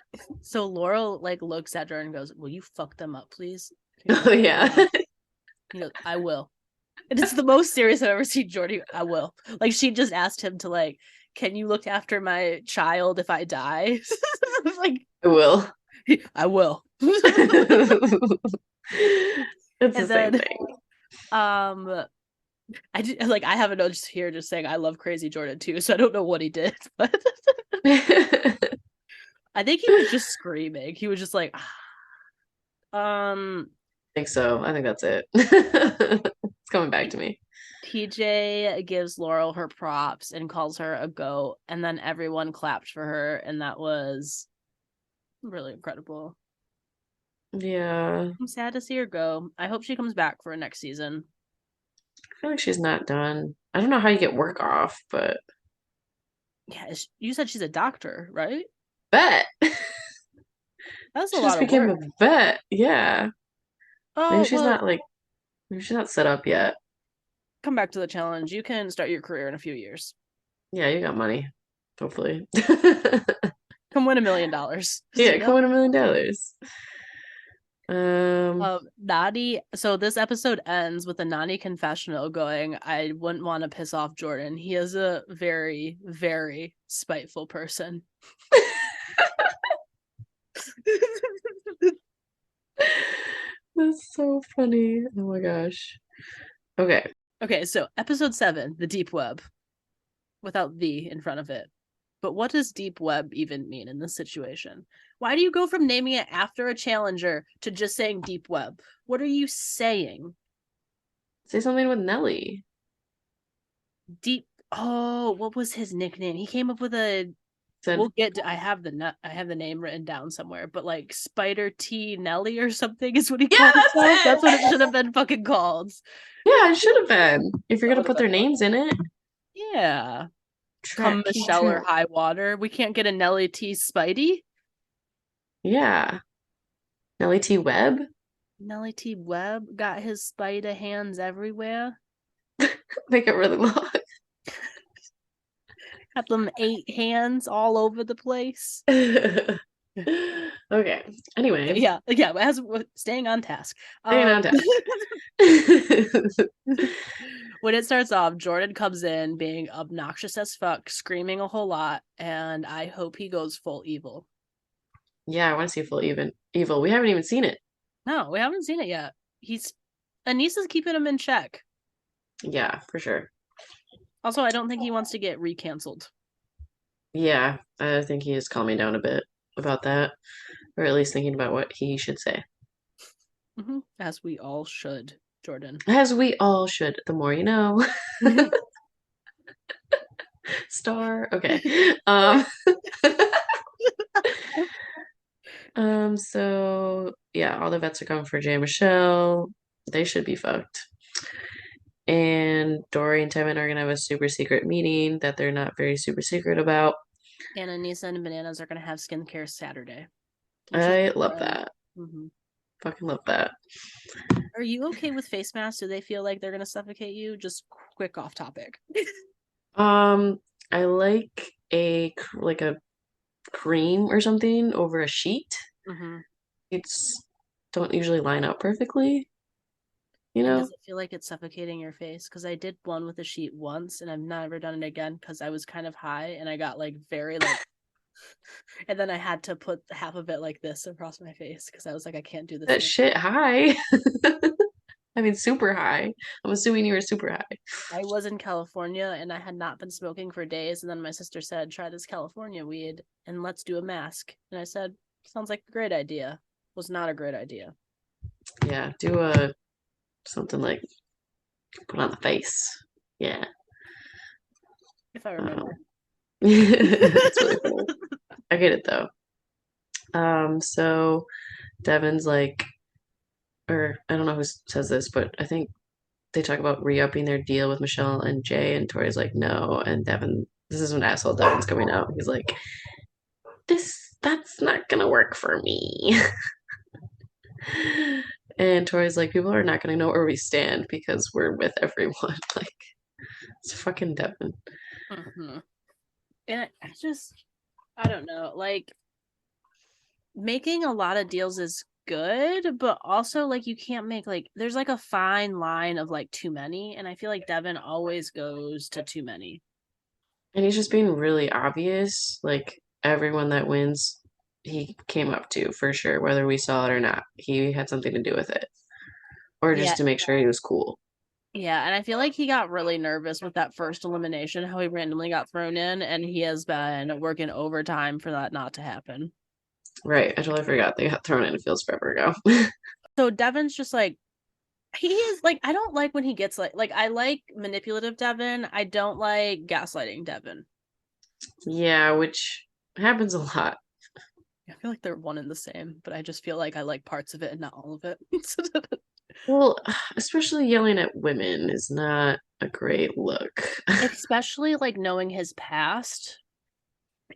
so Laurel like looks at Jordan and goes, "Will you fuck them up, please?" Oh yeah. He goes, "I will." And it's the most serious I've ever seen Jordy. I will. Like she just asked him to like, "Can you look after my child if I die?" Like I will. I will. It's the And same then thing. I did, like I have a note just here just saying I love Crazy Jordan too, so I don't know what he did, but I I think he was just screaming. He was just like, um, think so. I think that's it. It's coming back to me. TJ gives Laurel her props and calls her a goat, and then everyone clapped for her, and that was really incredible. Yeah. I'm sad to see her go. I hope she comes back for a next season. I feel like she's not done. I don't know how you get work off, but Yeah, you said she's a doctor, right? vet. That's a She lot just of became work. a vet. Yeah. Maybe Oh, she's well, not like maybe she's not set up yet. come back to the challenge. You can start your career in a few years. Yeah, you got money. Hopefully. Come win $1 million. Yeah, You come know? win $1 million. Um, Nani. So this episode ends with a Nani confessional going, I wouldn't want to piss off Jordan. He is a very, very spiteful person. that's so funny. Oh my gosh. Okay. Okay, so episode 7, the deep web, without the in front of it. But what does deep web even mean in this situation? Why do you go from naming it after a challenger to just saying deep web? What are you saying? Say something with Nelly. Deep. Oh, what was his nickname? He came up with a. Said, We'll get to. I have the name written down somewhere, but like Spider T Nelly or something is what he yeah, called that's himself. That's what it it. should have been fucking called. Yeah, it should have been. If you're That gonna would have put been their fun. names in it, Yeah. Come track, keep Michelle or track. high water. We can't get a Nelly T Spidey. Yeah. Nelly T. Webb. Nelly T Webb got his spider hands everywhere. Make it really long. Got them 8 hands all over the place. Okay. Anyway, Yeah, yeah. As staying on task. staying on task. When it starts off, Jordan comes in being obnoxious as fuck, screaming a whole lot, and I hope he goes full evil. Yeah, I want to see full even evil. We haven't even seen it. No, we haven't seen it yet. He's Anissa's keeping him in check. Yeah, for sure. Also, I don't think he wants to get recanceled. Yeah, I think he is calming down a bit about that, or at least thinking about what he should say. As we all should, Jordan. As we all should. The more you know. Star. Okay. Um, so yeah, all the vets are coming for Jay and Michelle. They should be fucked. And Dory and Tevin are gonna have a super secret meeting that they're not very super secret about. And Anissa and Bananas are going to have skincare Saturday, which is I love fun. that. Mm-hmm. Fucking love that. Are you okay with face masks? Do they feel like they're going to suffocate you? Just quick off topic. Um, I like a cream or something over a sheet. Mm-hmm. It's don't usually line up perfectly, you And know? does it feel like it's suffocating your face? Because I did one with a sheet once and I've never done it again because I was kind of high and I got like very like, and then I had to put half of it like this across my face because I was like, I can't do this That anymore. shit high. I mean, super high. I'm assuming you were super high. I was in California and I had not been smoking for days. And then my sister said, try this California weed and let's do a mask. And I said, sounds like a great idea. Was not a great idea. Yeah, do a something like put on the face. Yeah. If I remember. It's really cool. I get it though. So Devin's like, or I don't know who says this, but I think they talk about re-upping their deal with Michelle and Jay, and Tori's like, no, and Devin, this is when asshole Devin's coming out. He's like, that's not gonna work for me. And Tori's like, people are not gonna know where we stand because we're with everyone. Like, it's fucking Devin. Mm-hmm. And I just, I don't know. Like, making a lot of deals is good, but also like you can't make like there's like a fine line of like too many, and I feel like Devin always goes to too many. And he's just being really obvious. Like, everyone that wins, he came up to for sure, whether we saw it or not. He had something to do with it, or Yeah, just to make sure he was cool. yeah, and I feel like he got really nervous with that first elimination, how he randomly got thrown in, and he has been working overtime for that not to happen. Right. I totally forgot they got thrown in the fields forever ago. So Devin's just like he is like I don't like when he gets like I like manipulative Devin. I don't like gaslighting Devin. Yeah, which happens a lot. I feel like they're one and the same, but I just feel like I like parts of it and not all of it. Well, especially yelling at women is not a great look. Especially like knowing his past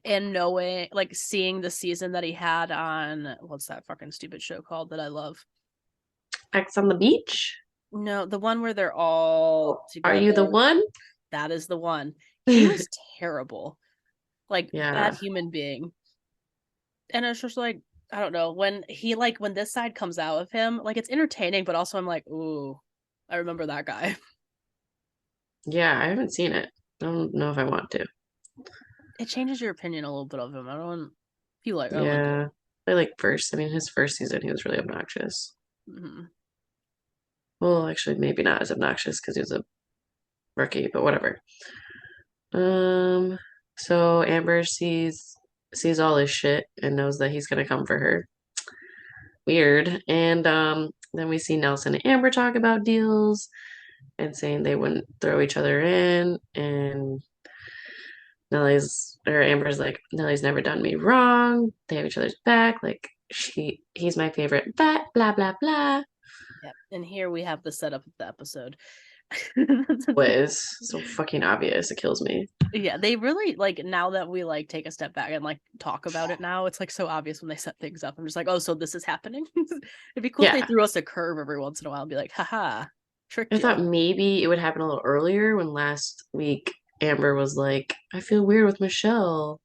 and knowing like seeing the season that he had on what's that fucking stupid show called that I love? X on the beach? No, the one where they're all Are you the together. one? That is the one. He was terrible. Like Yeah. bad human being. And it's just like I don't know, when he like when this side comes out of him, like it's entertaining, but also I'm like, ooh, I remember that guy. Yeah, I haven't seen it. I don't know if I want to. It changes your opinion a little bit of him. I don't like it. Yeah. I mean, his first season, he was really obnoxious. Mm-hmm. Well, actually, maybe not as obnoxious because he was a rookie, but whatever. Um, so Amber sees all this shit and knows that he's gonna come for her. Weird. And then we see Nelson and Amber talk about deals and saying they wouldn't throw each other in. And Amber's like, Nelly's never done me wrong. They have each other's back. Like he's my favorite, but blah blah blah. Yeah. And here we have the setup of the episode. Was so fucking obvious. It kills me. Yeah, they really like now that we like take a step back and like talk about it now, it's like so obvious when they set things up. I'm just like, oh, so this is happening. It'd be cool if they Yeah. threw us a curve every once in a while and be like, haha, I tricked you. thought maybe it would happen a little earlier when last week Amber was like, I feel weird with Michelle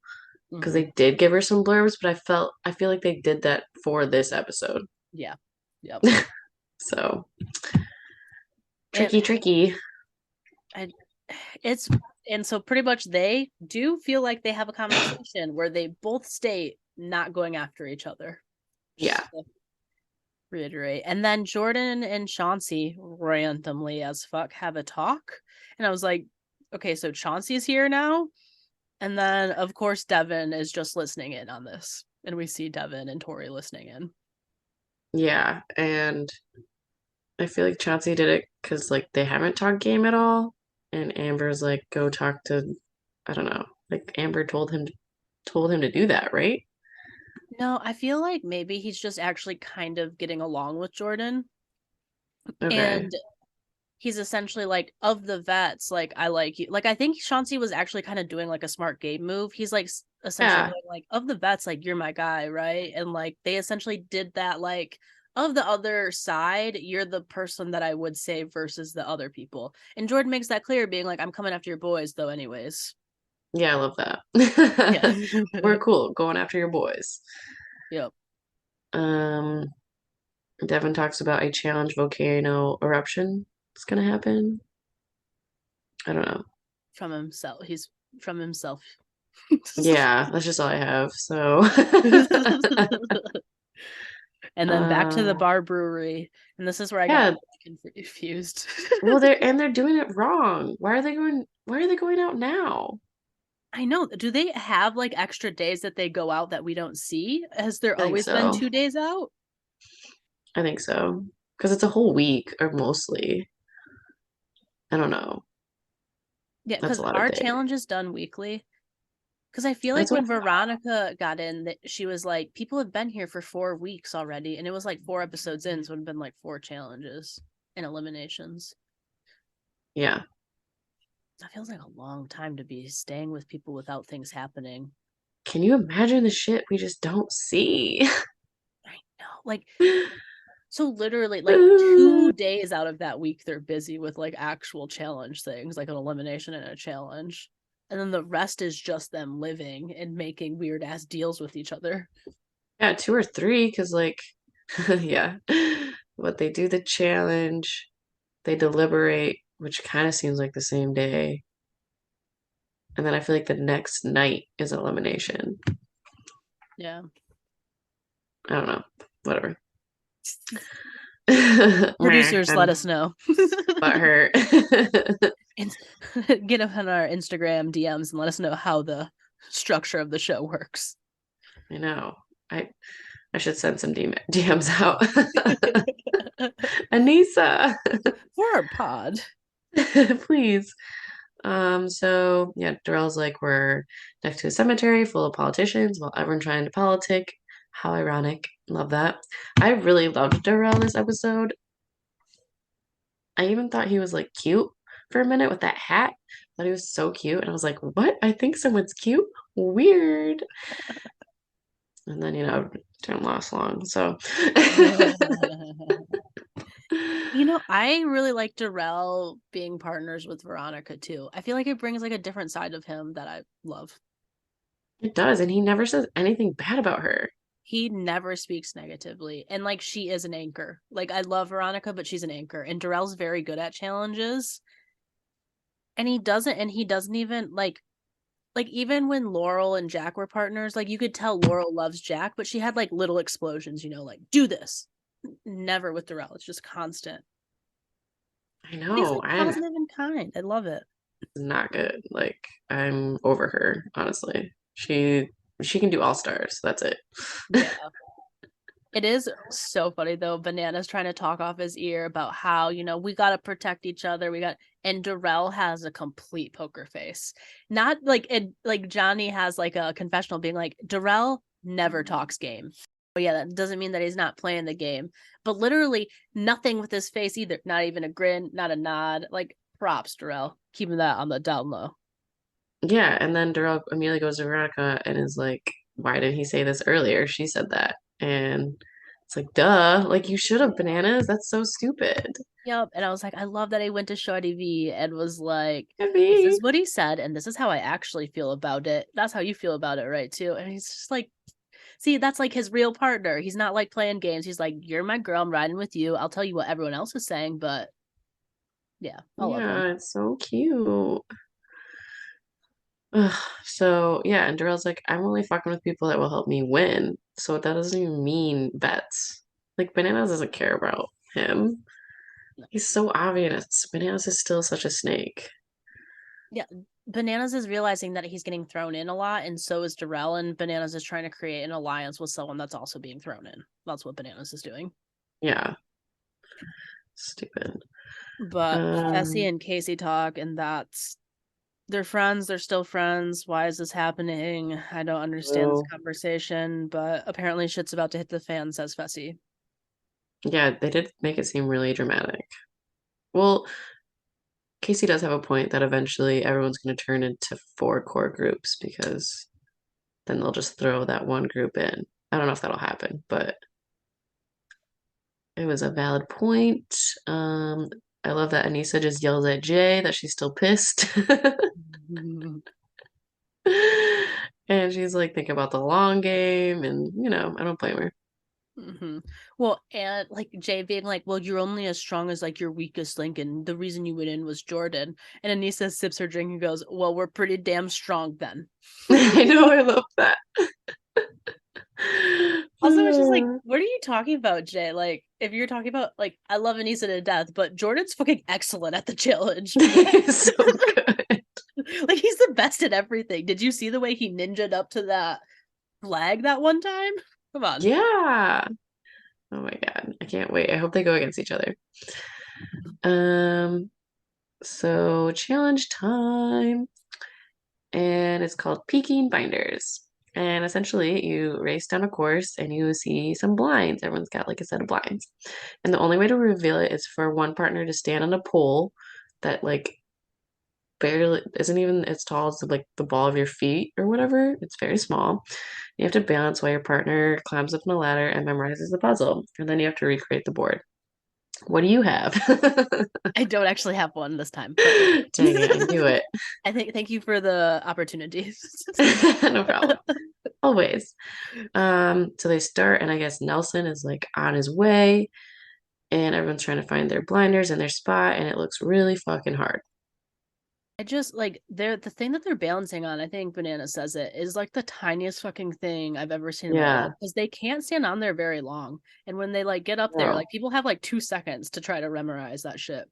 because Mm-hmm. they did give her some blurbs, but I feel like they did that for this episode. Yeah. Yep. So And tricky, tricky. I, it's and so pretty much they do feel like they have a conversation where they both state not going after each other. Yeah. Just to reiterate. And then Jordan and Chauncey randomly as fuck have a talk. And I was like, okay, so Chauncey's here now. And then of course Devin is just listening in on this. And we see Devin and Tori listening in. Yeah. And I feel like Chauncey did it because like they haven't talked game at all. And Amber's like, go talk to I don't know. Like Amber told him to do that, right? No, I feel like maybe he's just actually kind of getting along with Jordan. Okay. And he's essentially like, of the vets, like I like you. Like I think Chauncey was actually kind of doing like a smart game move. He's like essentially Yeah. going like, of the vets, like you're my guy, right? And like they essentially did that. Like of the other side, you're the person that I would save versus the other people. And Jordan makes that clear, being like, I'm coming after your boys though, anyways. Yeah, I love Yeah. that. We're cool going after your boys. Yep. Um, Devin talks about a challenge volcano eruption. It's gonna happen. I don't know. From himself. He's from himself. Yeah, that's just all I have. So, And then back to the uh, bar brewery. And this is where I got yeah. really confused. Well, they're doing it wrong. Why are they going out now? I know. Do they have like extra days that they go out that we don't see? Has there I think always been so. 2 days out? I think so. Because it's a whole week or mostly. I don't know. Yeah, That's because a lot of our days. challenge is done weekly. Because I feel like That's what when Veronica got in, that she was like, people have been here for 4 weeks already, and it was like 4 episodes in, so it would have been like 4 challenges and eliminations. yeah. That feels like a long time to be staying with people without things happening. Can you imagine the shit we just don't see? I know. Like, so literally, like 2 days out of that week, they're busy with like actual challenge things, like an elimination and a challenge. And then the rest is just them living and making weird ass deals with each other. Yeah, two or three, because like, yeah. But they do the challenge, they deliberate, which kind of seems like the same day. And then I feel like the next night is elimination. Yeah. I don't know. Whatever. Meh, Producers, let I'm us know. butthurt. And get up on our Instagram DMs and let us know how the structure of the show works. I know. I I should send some DMs out. Anissa, For our pod. please. So yeah, Darrell's like, we're next to a cemetery full of politicians while everyone trying to politic. How ironic. Love that. I really loved Darrell this episode. I even thought he was like cute for a minute with that hat. Thought he was so cute. And I was like, what? I think someone's cute? Weird. And then, it didn't last long. So I really like Darrell being partners with Veronica too. I feel like it brings like a different side of him that I love. it does. And he never says anything bad about her. He never speaks negatively. And like she is an anchor. Like I love Veronica, but she's an anchor. And Darrell's very good at challenges. And he doesn't even like even when Laurel and Jack were partners, like you could tell Laurel loves Jack, but she had like little explosions, like do this. Never with Darrell. It's just constant. I But he's know. like positive and kind. I love it. Not good. Like I'm over her, honestly. She can do all stars. That's it. Yeah. It is so funny though. Banana's trying to talk off his ear about how, we gotta protect each other. And Darrell has a complete poker face. Not like like Johnny has like a confessional being like, Darrell never talks game. But yeah, that doesn't mean that he's not playing the game. But literally nothing with his face either. Not even a grin, not a nod. Like props, Darrell. Keeping that on the down low. Yeah, and then Darrell immediately goes to Veronica and is like, "Why didn't he say this earlier?" She said that, and it's like, "Duh! Like you should have, bananas. That's so stupid." Yep. And I was like, I love that he went to Shorty V and was like, I this is mean, what he said, and this is how I actually feel about it. That's how you feel about it, right? Too. And he's just like, see, that's like his real partner. He's not like playing games. He's like, you're my girl. I'm riding with you. I'll tell you what everyone else is saying, but yeah, I love him. yeah, it's so cute. Ugh, so yeah, and Darrell's like, "I'm only fucking with people that will help me win." So that doesn't even mean bets. Like bananas doesn't care about him. He's so obvious. Bananas is still such a snake. Yeah. Bananas is realizing that he's getting thrown in a lot, and so is Darrell, and Bananas is trying to create an alliance with someone that's also being thrown in. That's what Bananas is doing. Yeah, stupid. But Fessy Um, and Casey talk, and that's they're friends, they're still friends. Why is this happening? I don't understand this so conversation, but apparently shit's about to hit the fan, says Fessy. yeah, they did make it seem really dramatic. Well, Casey does have a point that eventually everyone's going to turn into four core groups because then they'll just throw that one group in. I don't know if that'll happen, but it was a valid point. I love that Anissa just yells at Jay that she's still pissed. And she's like thinking about the long game, and I don't blame her. Mm-hmm. Well, and like Jay being like, well, you're only as strong as like your weakest link, and the reason you went in was Jordan. And Anissa sips her drink and goes, well, we're pretty damn strong then. I know, I love that. Also, it's just like, what are you talking about, Jay? Like, if you're talking about like, I love Anissa to death, but Jordan's fucking excellent at the challenge. It's so good. Like, he's the best at everything. Did you see the way he ninja'd up to that flag that one time? Come on. Yeah. Oh my God. I can't wait. I hope they go against each other. Um, so challenge time. And it's called Peking Binders. And essentially, you race down a course and you see some blinds. Everyone's got like a set of blinds. And the only way to reveal it is for one partner to stand on a pole that like barely isn't even as tall as like the ball of your feet or whatever. It's very small. You have to balance while your partner climbs up on a ladder and memorizes the puzzle. And then you have to recreate the board. What do you have? I don't actually have one this time, but Dang it, I knew it. I think thank you for the opportunity. No problem. Always. So they start, and I guess Nelson is like on his way, and everyone's trying to find their blinders and their spot, and it looks really fucking hard. I just like they're the thing that they're balancing on, I think Banana says it, is like the tiniest fucking thing I've ever seen in my life. Yeah. Because they can't stand on there very long. And when they like get up there, No. like people have like 2 seconds to try to memorize that shit.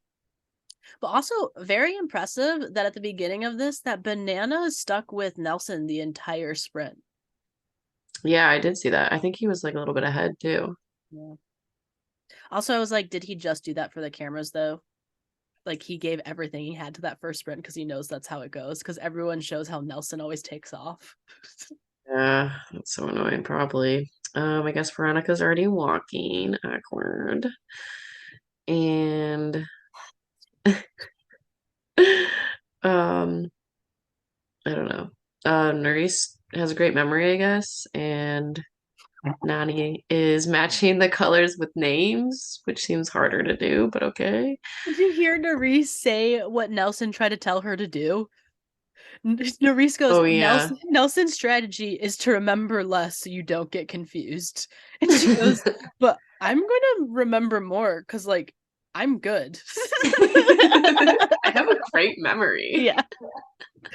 But also very impressive that at the beginning of this, that Banana stuck with Nelson the entire sprint. Yeah, I did see that. I think he was like a little bit ahead too. Yeah. Also, I was like, did he just do that for the cameras though? Like he gave everything he had to that first sprint because he knows that's how it goes. Because everyone shows how Nelson always takes off. Yeah, that's so annoying, probably. I guess Veronica's already walking. Awkward. And um, I don't know. Nerys has a great memory, I guess, and Nani is matching the colors with names, which seems harder to do, but okay. Did you hear Nerys say what Nelson tried to tell her to do? Nerys goes, Oh yeah. Nelson's strategy is to remember less so you don't get confused. And she goes, but I'm gonna remember more because like I'm good. I have a great memory. Yeah.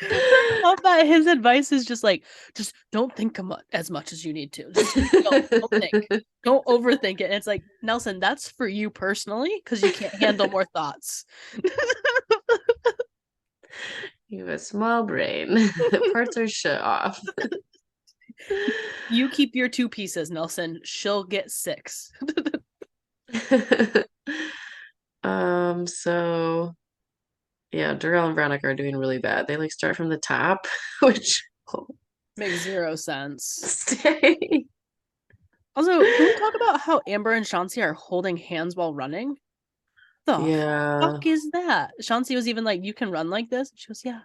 I love that his advice is just like, just don't think as much as you need to. Just don't think. Don't overthink it. And it's like, Nelson, that's for you personally, because you can't handle more thoughts. You have a small brain. Parts are shut off. You keep your two pieces, Nelson. She'll get six. So yeah, Darrell and Veronica are doing really bad. They like start from the top, which Makes zero sense. stay. Also, can we talk about how Amber and Chauncey are holding hands while running? The Yeah. fuck is that? Chauncey was even like, you can run like this? She goes, yeah.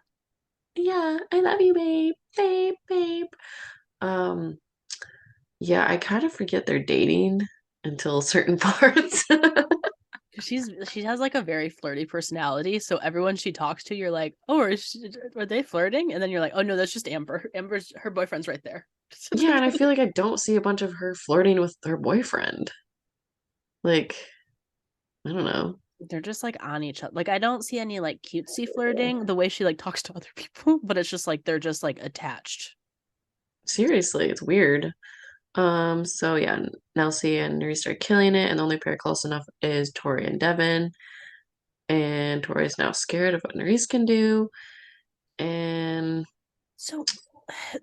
Yeah, I love you, babe. Babe, babe. Um, yeah, I kind of forget they're dating until certain parts. She has like a very flirty personality, so everyone she talks to, you're like, oh, are they flirting? And then you're like, oh no, that's just Amber. Amber's her boyfriend's right there. Yeah, and I feel like I don't see a bunch of her flirting with her boyfriend. Like, I don't know. They're just like on each other. Like I don't see any like cutesy flirting the way she like talks to other people, but it's just like they're just like attached. Seriously, it's weird. So yeah, Nelsie and Nerys are killing it, and the only pair close enough is Tori and Devin. And Tori is now scared of what Nerys can do. And So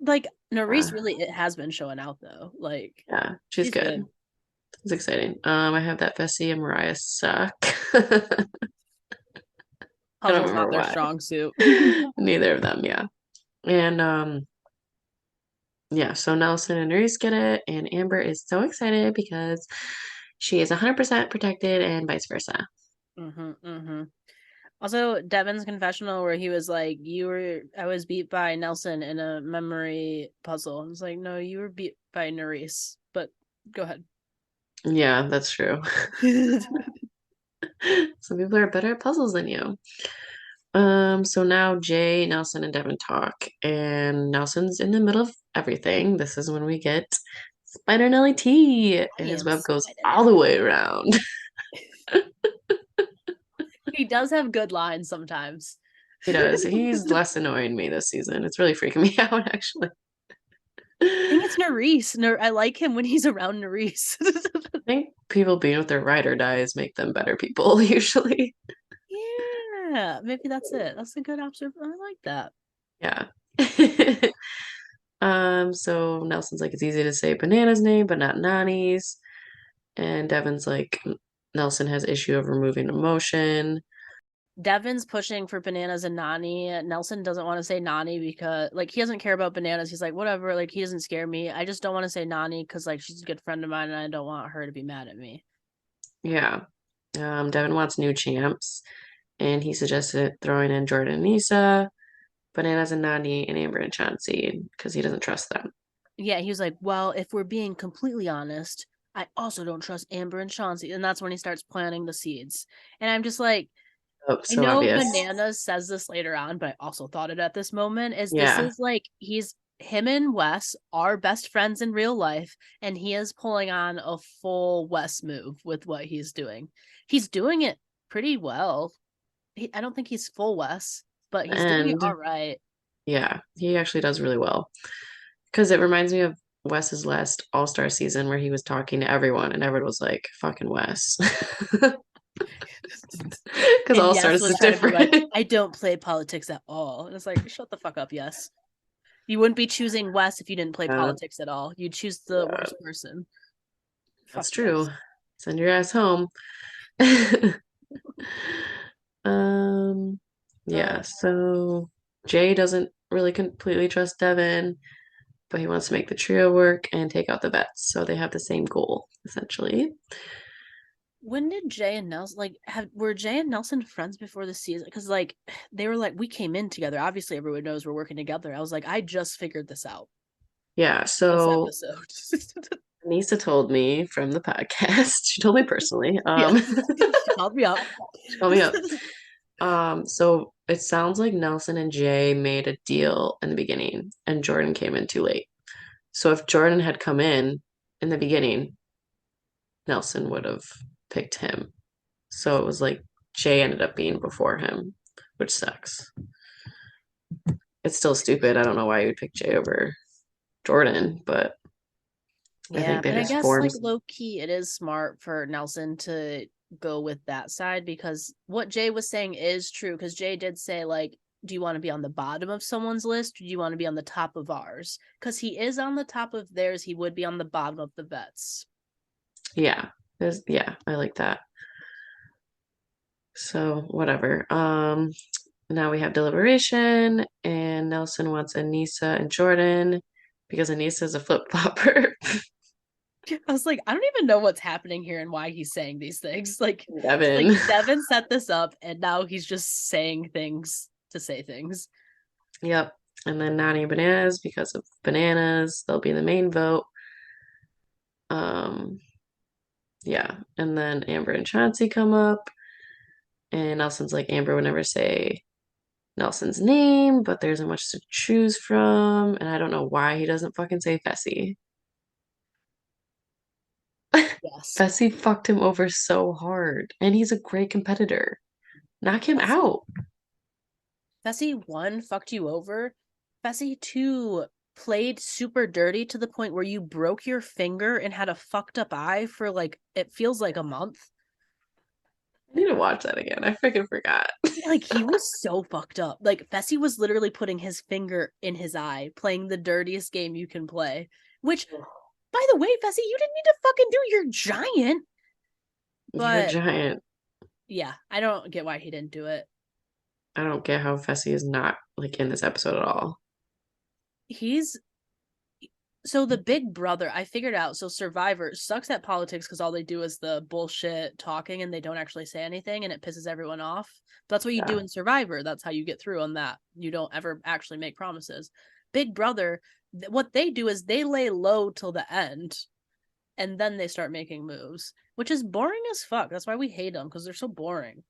like uh, Nerys really it has been showing out though. Like yeah, she's she's good. good. It's exciting. I have that Fessy and Mariah suck. I don't Puzzle's not remember their why. strong suit. Neither of them, yeah. And yeah, so Nelson and Nerys get it, and Amber is so excited because she is 100% protected and vice versa. Mm-hmm. Also, Devin's confessional where he was like, I was beat by Nelson in a memory puzzle. I was like, no, you were beat by Nerys, but go ahead. Yeah, that's true. Some people are better at puzzles than you. So now Jay, Nelson, and Devin talk, and Nelson's in the middle of everything. This is when we get Spider Nelly T, I and his am web goes Spider all the Nelly. way around. He does have good lines sometimes. He does. He's less annoying me this season. It's really freaking me out, actually. I think it's Nerys. I like him when he's around Nerys. I think people being with their ride or dies make them better people, usually. Yeah, maybe that's it. That's a good observation. I like that. Yeah. So Nelson's like, it's easy to say Banana's name, but not Nani's. And Devin's like, Nelson has issue of removing emotion. Devin's pushing for bananas and Nani. Nelson doesn't want to say Nani because like he doesn't care about bananas. He's like, whatever, like he doesn't scare me. I just don't want to say Nani because like she's a good friend of mine and I don't want her to be mad at me. Yeah. Devin wants new champs, and he suggested throwing in Jordan and Nisa, Bananas and Nani, and Amber and Chauncey because he doesn't trust them. Yeah, he was like, well, if we're being completely honest, I also don't trust Amber and Chauncey. And that's when he starts planting the seeds. And I'm just like, Oh, I so know obvious. Bananas says this later on, but I also thought it at this moment is this Yeah. is like he's him and Wes are best friends in real life, and he is pulling on a full Wes move with what he's doing. He's doing it pretty well. I don't think he's full Wes, but he's doing it all And right. yeah, he actually does really well. Because it reminds me of Wes's last All-Star season where he was talking to everyone and everyone was like, fucking Wes. Because And All Yes Stars was is trying to be like, different. I don't play politics at all. And it's like, shut the fuck up, Yes. You wouldn't be choosing Wes if you didn't play Yeah, politics at all. You'd choose the yeah, worst person. Fuck that's true. Yes. Send your ass home. Um, Uh, yeah, so Jay doesn't really completely trust Devin, but he wants to make the trio work and take out the vets. So they have the same goal, essentially. when did Jay and Nelson were Jay and Nelson friends before the season? Because like they were like we came in together. Obviously, everyone knows we're working together. I was like, I just figured this out Yeah, this so episode. Nisa told me from the podcast. She told me personally. Yeah, she called me up. She called me up. So it sounds like Nelson and Jay made a deal in the beginning and Jordan came in too late. So if Jordan had come in the beginning, Nelson would have picked him. So it was like Jay ended up being before him, which sucks. It's still stupid. I don't know why you would pick Jay over Jordan, but I Yeah, think they and I just guess like formed. low key, it is smart for Nelson to go with that side because what Jay was saying is true. Because Jay did say like, "Do you want to be on the bottom of someone's list, or do you want to be on the top of ours?" Because he is on the top of theirs, he would be on the bottom of the vets. Yeah, yeah, I like that. So whatever. Now we have deliberation, and Nelson wants Anissa and Jordan because Anissa is a flip-flopper. I was like, I don't even know what's happening here and why he's saying these things. Like, it's like Devin. Devin set this up, and now he's just saying things to say things. Yep. And then Nani and Bananas because of bananas. They'll be the main vote. Um, yeah. And then Amber and Chauncey come up. And Nelson's like, Amber would never say Nelson's name, but there isn't much to choose from. And I don't know why he doesn't fucking say Fessy. Yes. Fessy fucked him over so hard. And he's a great competitor. Knock him Fessy, out. Fessy 1 fucked you over. Fessy 2 played super dirty to the point where you broke your finger and had a fucked up eye for like, it feels like a month. I need to watch that again. I freaking forgot. Like, he was so fucked up. Like, Fessy was literally putting his finger in his eye, playing the dirtiest game you can play. Which, by the way, Fessy, you didn't need to fucking do your giant. You're a But giant. yeah, I don't get why he didn't do it. I don't get how Fessy is not like in this episode at all. He's so the big brother, I figured out. So Survivor sucks at politics because all they do is the bullshit talking and they don't actually say anything and it pisses everyone off. But that's what you do Yeah. in Survivor. That's how you get through on that. You don't ever actually make promises. Big brother, what they do is they lay low till the end and then they start making moves, which is boring as fuck. That's why we hate them because they're so boring.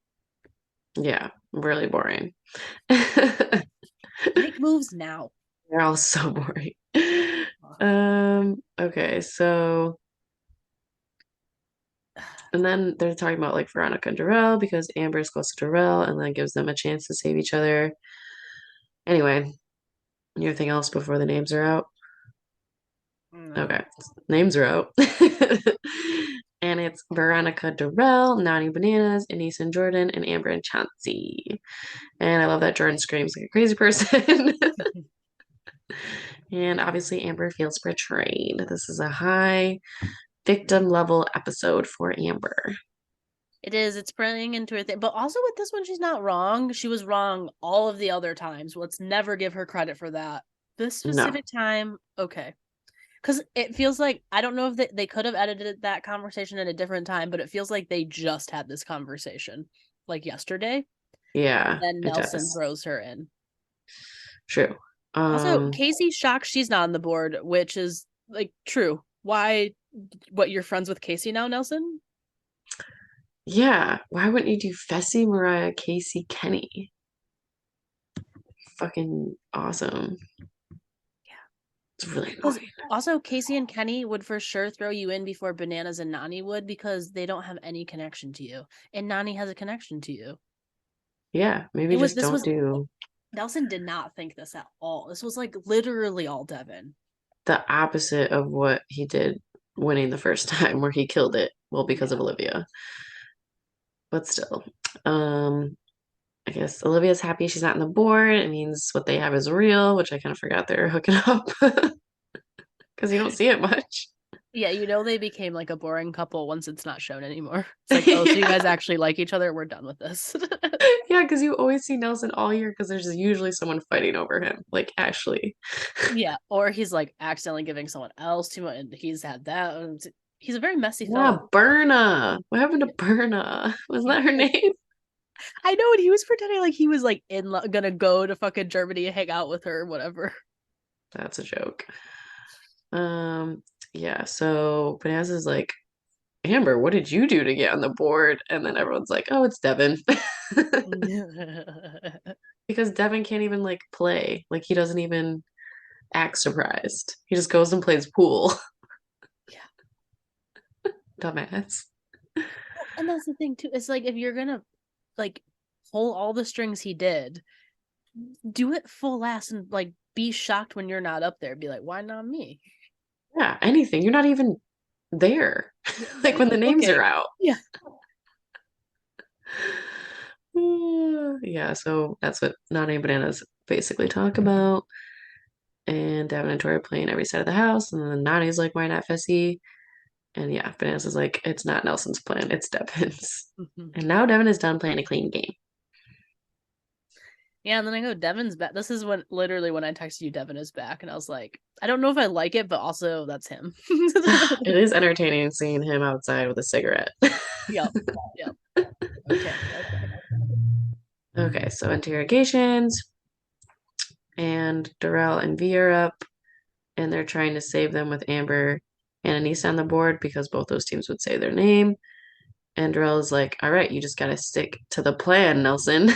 Yeah, really boring. They're Make moves now. all so boring. Okay, so and then they're talking about like Veronica and Darrell because Amber's close to Darrell and then gives them a chance to save each other. Anyway, anything else before the names are out? No. Okay, names are out. And it's Veronica Darrell, Nani Bananas, Anise and Jordan, and Amber and Chauncey. And I love that Jordan screams like a crazy person. And obviously, Amber feels betrayed. This is a high victim level episode for Amber. It is. It's playing into her thing. But also with this one, she's not wrong. She was wrong all of the other times. Let's never give her credit for that. This No. specific time, okay. Because it feels like, I don't know if they could have edited that conversation at a different time, but it feels like they just had this conversation like yesterday. And Yeah, then it Nelson does. throws her in. True. Also, Um, Casey's shocked she's not on the board, which is like true. Why, what, you're friends with Casey now, Nelson? yeah. Why wouldn't you do Fessy, Mariah, Casey, Kenny? Fucking awesome. It's really Because annoying. also Casey and Kenny would for sure throw you in before Bananas and Nani would because they don't have any connection to you, and Nani has a connection to you. Yeah, maybe It was just this don't was do Nelson did not think this at all. This was like literally all Devin. the opposite of what he did winning the first time, where he killed it. Well, because of Yeah. Olivia. But still. Um, I guess Olivia's happy she's not on the board. It means what they have is real, which I kind of forgot they're hooking up because you don't see it much. Yeah, you know they became like a boring couple once it's not shown anymore. It's like, oh, so you Yeah. guys actually like each other? We're done with this. Yeah, because you always see Nelson all year because there's usually someone fighting over him, like Ashley. Yeah, or he's like accidentally giving someone else too much, and he's had that. He's a very messy Yeah, fellow. Berna. What happened to Berna? Was that her name? I know, and he was pretending like he was like gonna go to fucking Germany and hang out with her, or whatever. That's a joke. Um, yeah, so Bananas is like Amber, what did you do to get on the board? And then everyone's like, oh, it's Devin. Because Devin can't even like play. Like he doesn't even act surprised. He just goes and plays pool. Yeah. Dumbass. Well, and that's the thing too. It's like if you're gonna like pull all the strings he did, do it full ass and like be shocked when you're not up there. Be like, why not me? Yeah, anything. You're not even there. Yeah, Like not when even the names are looking. out. Yeah. Yeah, so that's what Nani and Bananas basically talk about. And Devin and Tori are playing every side of the house. And then Nani's like, why not Fessy? And yeah, Bananas is like, it's not Nelson's plan, it's Devin's. And now Devin is done playing a clean game. Yeah, and then I go, Devin's back. This is when literally when I texted you, Devin is back, and I was like, I don't know if I like it, but also that's him. It is entertaining seeing him outside with a cigarette. Yep. Yep. Okay. Okay. Okay, so interrogations, and Darrell and V are up, and they're trying to save them with Amber and Anissa on the board because both those teams would say their name. And Darrell is like, all right, you just got to stick to the plan, Nelson.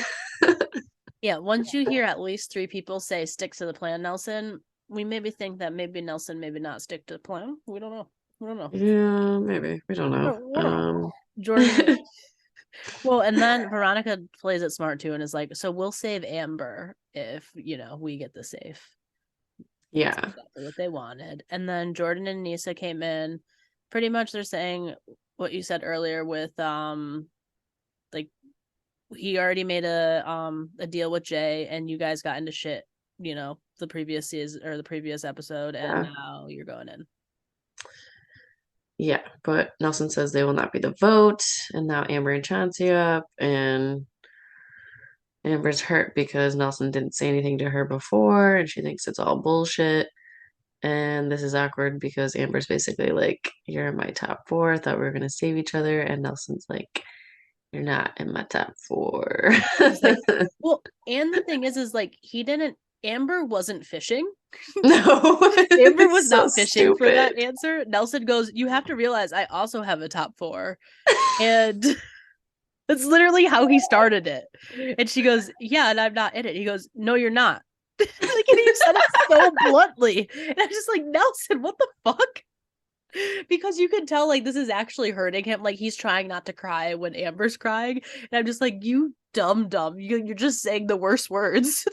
Yeah, once you hear at least 3 people say stick to the plan, Nelson, we maybe think that maybe Nelson maybe not stick to the plan. We don't know. We don't know. Yeah, maybe. We don't know. We don't know. Jordan. Well, and then Veronica plays it smart too and is like, so we'll save Amber if, we get the safe. That's Yeah. exactly what they wanted. And then Jordan and Nisa came in. Pretty much they're saying what you said earlier with like he already made a deal with Jay and you guys got into shit, the previous season or the previous episode, and Yeah. now you're going in. Yeah. But Nelson says they will not be the vote. And now Amber and Chauncey are up, and Amber's hurt because Nelson didn't say anything to her before, and she thinks it's all bullshit. And this is awkward because Amber's basically like, you're in my top four. I thought we were gonna save each other. And Nelson's like, you're not in my top four. He's like, well, and the thing is like Amber wasn't fishing. No, Amber was it's so not fishing for stupid. that answer. Nelson goes, you have to realize I also have a top four. And that's literally how he started it. And she goes, yeah, and I'm not in it. He goes, no, you're not. Like, and he said it so bluntly. And I'm just like, Nelson, what the fuck? Because you can tell like this is actually hurting him. Like he's trying not to cry when Amber's crying. And I'm just like, you dumb. You're just saying the worst words.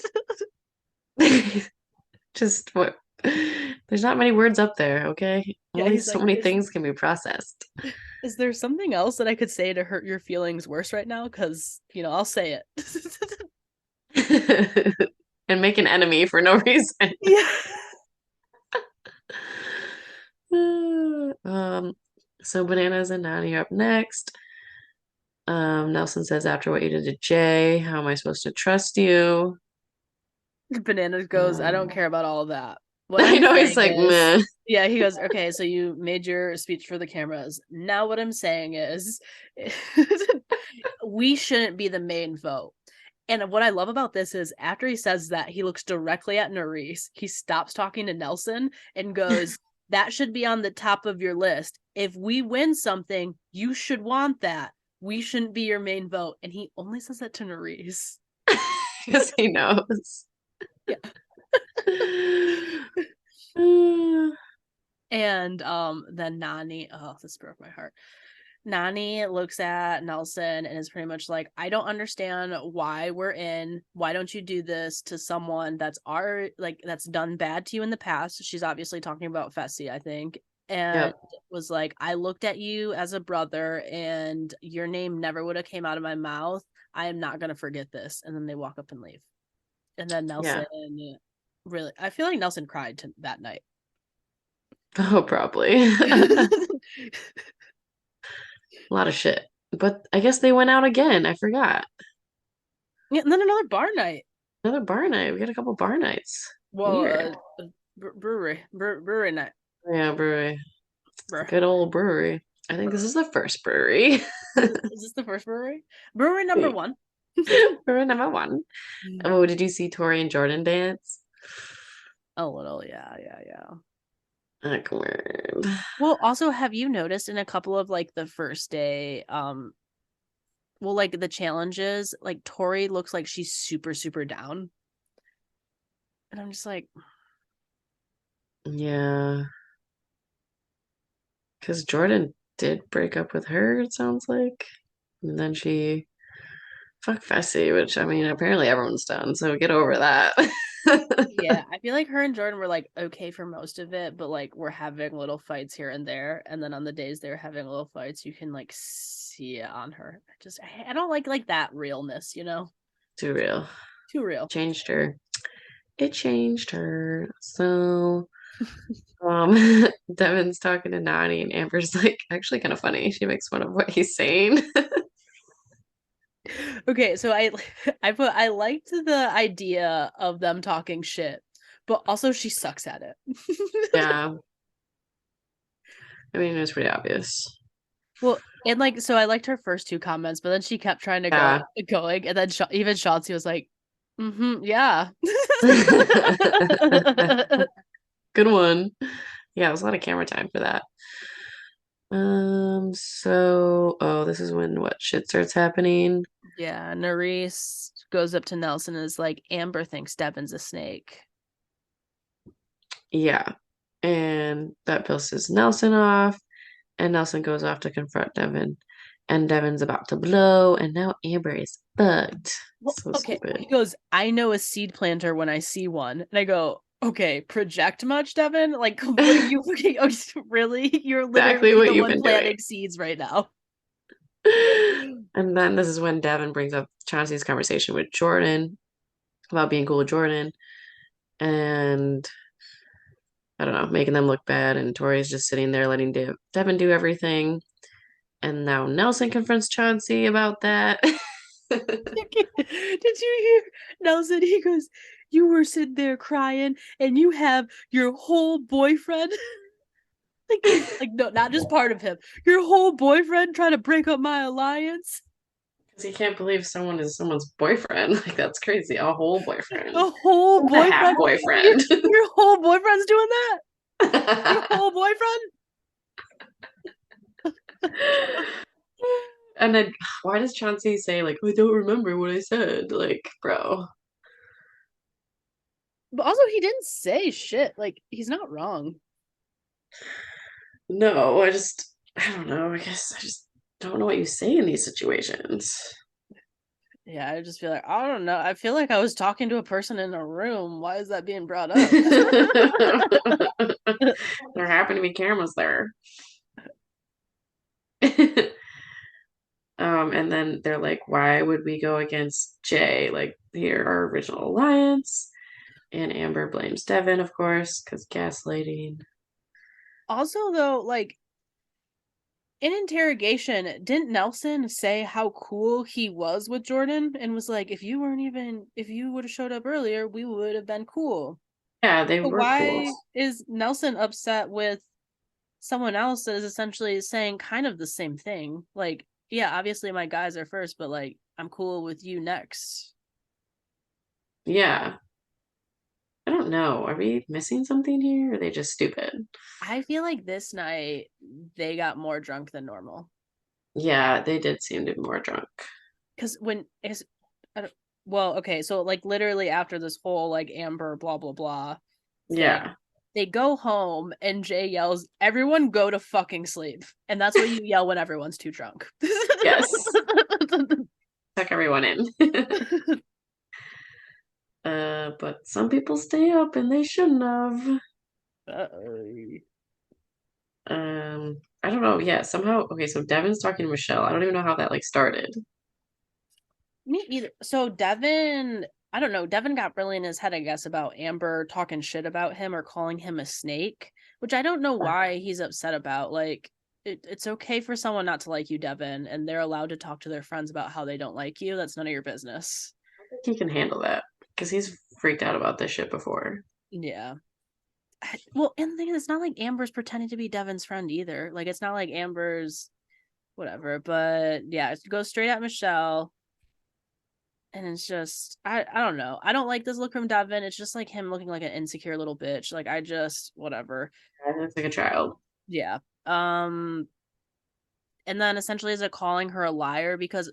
Just what? There's not many words up there, okay? Yeah, Only he's so like, many things can be processed. is there something else that I could say to hurt your feelings worse right now? Because, I'll say it. And make an enemy for no reason. Yeah. Um, so Bananas and Nani are up next. Nelson says, after what you did to Jay, how am I supposed to trust you? Bananas goes, I don't Um, care about all of that. What I I'm know he's saying like, is, meh. yeah, he goes, okay, so you made your speech for the cameras. Now what I'm saying is we shouldn't be the main vote. And what I love about this is after he says that, he looks directly at Nerys. He stops talking to Nelson and goes, that should be on the top of your list. If we win something, you should want that. We shouldn't be your main vote. And he only says that to Nerys. Because he knows. Yeah. And then Nani, oh, this broke my heart. Nani looks at Nelson and is pretty much like, I don't understand why we're in. Why don't you do this to someone that's done bad to you in the past? She's obviously talking about Fessy, I think. And Yep. was like, I looked at you as a brother and your name never would have came out of my mouth. I am not gonna forget this. And then they walk up and leave. And then Nelson Yeah. really, I feel like Nelson cried that night. Oh, probably. A lot of shit. But I guess they went out again. I forgot. Yeah, and then another bar night. Another bar night. We got a couple bar nights. Well, Weird. brewery night. Yeah, brewery. Brr. Good old brewery. I think this is the first brewery. Is this the first brewery? Brewery number one. Brewery number one. Oh, did you see Tori and Jordan dance? A little, yeah. Awkward. Well, also, have you noticed in a couple of like the first day, well, like the challenges, like Tori looks like she's super, super down. And I'm just like, Yeah, because Jordan did break up with her, it sounds like. And then she fuck Fessy, which I mean, apparently everyone's done, so get over that. yeah, I feel like her and Jordan were like okay for most of it, but like we're having little fights here and there. And then on the days they're having little fights, you can like see it on her. I don't like that realness, you know? Too real. Too real. Changed her. It changed her. So, Devin's talking to Nani, and Amber's like actually kind of funny. She makes fun of what he's saying. Okay, so I liked the idea of them talking shit, but also she sucks at it. Yeah, I mean, it was pretty obvious. Well, and like so I liked her first two comments, but then she kept trying to Yeah. going, and then even Shotzi was like, "Mm-hmm, yeah." Good one. Yeah, it was a lot of camera time for that. So this is when what shit starts happening. Yeah, Nerys goes up to Nelson and is like, Amber thinks Devin's a snake. Yeah. And that pisses Nelson off, and Nelson goes off to confront Devin. And Devin's about to blow, and now Amber is bugged. Well, So okay. stupid. He goes, I know a seed planter when I see one. And I go, okay, project much, Devin? Like, what are you looking? Oh, really? You're Exactly literally what the you've one been doing. planting seeds right now. And then this is when Devin brings up Chauncey's conversation with Jordan about being cool with Jordan, and I don't know, making them look bad. And Tori's just sitting there letting Devin do everything. And now Nelson confronts Chauncey about that. Did you hear Nelson? He goes, you were sitting there crying and you have your whole boyfriend. like no, not just part of him. Your whole boyfriend trying to break up my alliance. Because he can't believe someone is someone's boyfriend. Like, that's crazy. A whole boyfriend. A whole Not a half boyfriend. Your, boyfriend. your whole boyfriend's doing that. Your whole boyfriend. And then why does Chauncey say, like, I don't remember what I said? Like, bro. But also, he didn't say shit. Like, he's not wrong. No, I don't know. I guess I just don't know what you say in these situations. Yeah, I just feel like I don't know. I feel like I was talking to a person in a room. Why is that being brought up? There happen to be cameras there. And then they're like, why would we go against Jay? Like, here, our original alliance. And Amber blames Devin, of course, because gaslighting. Also, though, like in interrogation, didn't Nelson say how cool he was with Jordan and was like, if you would have showed up earlier, we would have been cool. Yeah, they So were cool. why is Nelson upset with someone else that is essentially saying kind of the same thing? Like, yeah, obviously my guys are first, but like, I'm cool with you next. Yeah. I don't know. Are we missing something here? Or are they just stupid? I feel like this night they got more drunk than normal. Yeah, they did seem to be more drunk. Because when is well, okay, so like literally after this whole like Amber blah blah blah thing, Yeah. they go home and Jay yells, "Everyone go to fucking sleep," and that's what you yell when everyone's too drunk. Yes. Tuck everyone in. But some people stay up and they shouldn't have. I don't know. Yeah, somehow. Okay, so Devin's talking to Michelle. I don't even know how that like started. Me either. So Devin, I don't know. Devin got really in his head, I guess, about Amber talking shit about him or calling him a snake, which I don't know why he's upset about. Like, it's okay for someone not to like you, Devin, and they're allowed to talk to their friends about how they don't like you. That's none of your business. He can handle that because he's freaked out about this shit before. Yeah. Well, and the thing is, it's not like Amber's pretending to be Devin's friend either. Like, it's not like Amber's whatever. But yeah, it goes straight at Michelle. And it's just I don't know. I don't like this look from Devin. It's just like him looking like an insecure little bitch. Like I just whatever. He looks like a child. Yeah. And then essentially is it calling her a liar because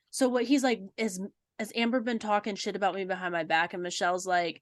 so what he's like is has Amber been talking shit about me behind my back? And Michelle's like,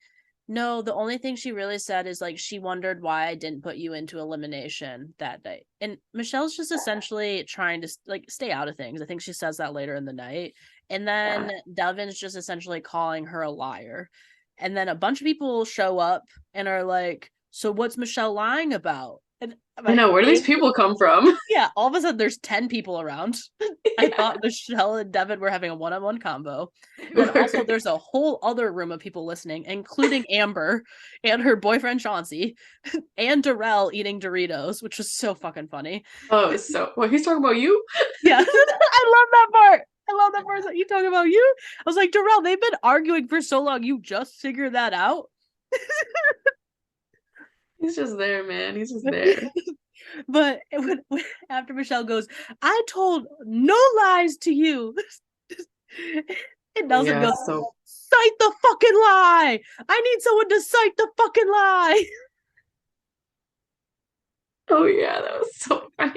no, the only thing she really said is like she wondered why I didn't put you into elimination that night. And Michelle's just essentially trying to like stay out of things. I think she says that later in the night. And Yeah. then Devin's just essentially calling her a liar. And then a bunch of people show up and are like, so what's Michelle lying about? And I my know, where do these face, people come from? yeah, all of a sudden there's 10 people around. I Yeah. thought Michelle and Devin were having a one-on-one combo. And then also there's a whole other room of people listening, including Amber and her boyfriend Chauncey and Darrell eating Doritos, which was so fucking funny. Oh, so what he's talking about you? Yeah. I love that part. I love that part that you talk about you. I was like, Darrell, they've been arguing for so long. You just figured that out. He's just there, man. He's just there. But after Michelle goes, I told no lies to you. And Oh Nelson yeah, goes, so cite the fucking lie. I need someone to cite the fucking lie. oh yeah, that was so funny.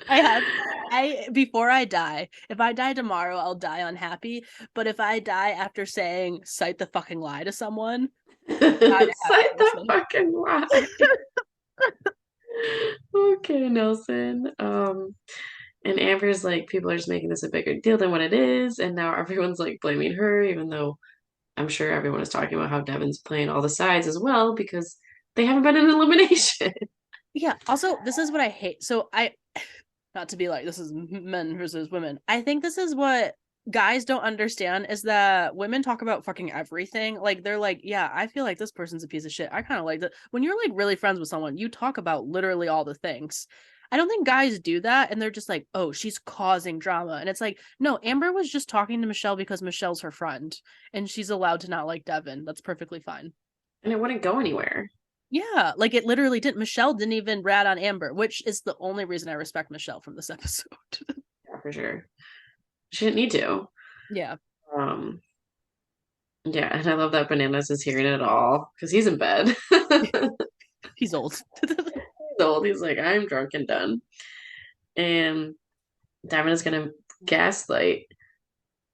I before I die, if I die tomorrow, I'll die unhappy. But if I die after saying cite the fucking lie to someone, I'm a happy Cite the person. fucking lie. Okay, Nelson. And Amber's like, people are just making this a bigger deal than what it is, and now everyone's like blaming her, even though I'm sure everyone is talking about how Devin's playing all the sides as well because they haven't been in elimination. Yeah. Also, this is what I hate. So I not to be like this is men versus women. I think this is what guys don't understand is that women talk about fucking everything. Like they're like, yeah, I feel like this person's a piece of shit. I kind of like that. When you're like really friends with someone, you talk about literally all the things. I don't think guys do that and they're just like, oh, she's causing drama. And it's like, no, Amber was just talking to Michelle because Michelle's her friend and she's allowed to not like Devin. That's perfectly fine. And it wouldn't go anywhere. Yeah, like it literally didn't. Michelle didn't even rat on Amber, which is the only reason I respect Michelle from this episode. Yeah, for sure. She didn't need to. Yeah, Um, yeah, and I love that Bananas is hearing it all because he's in bed. He's he's old. old. He's like, I'm drunk and done. And Diamond is gonna gaslight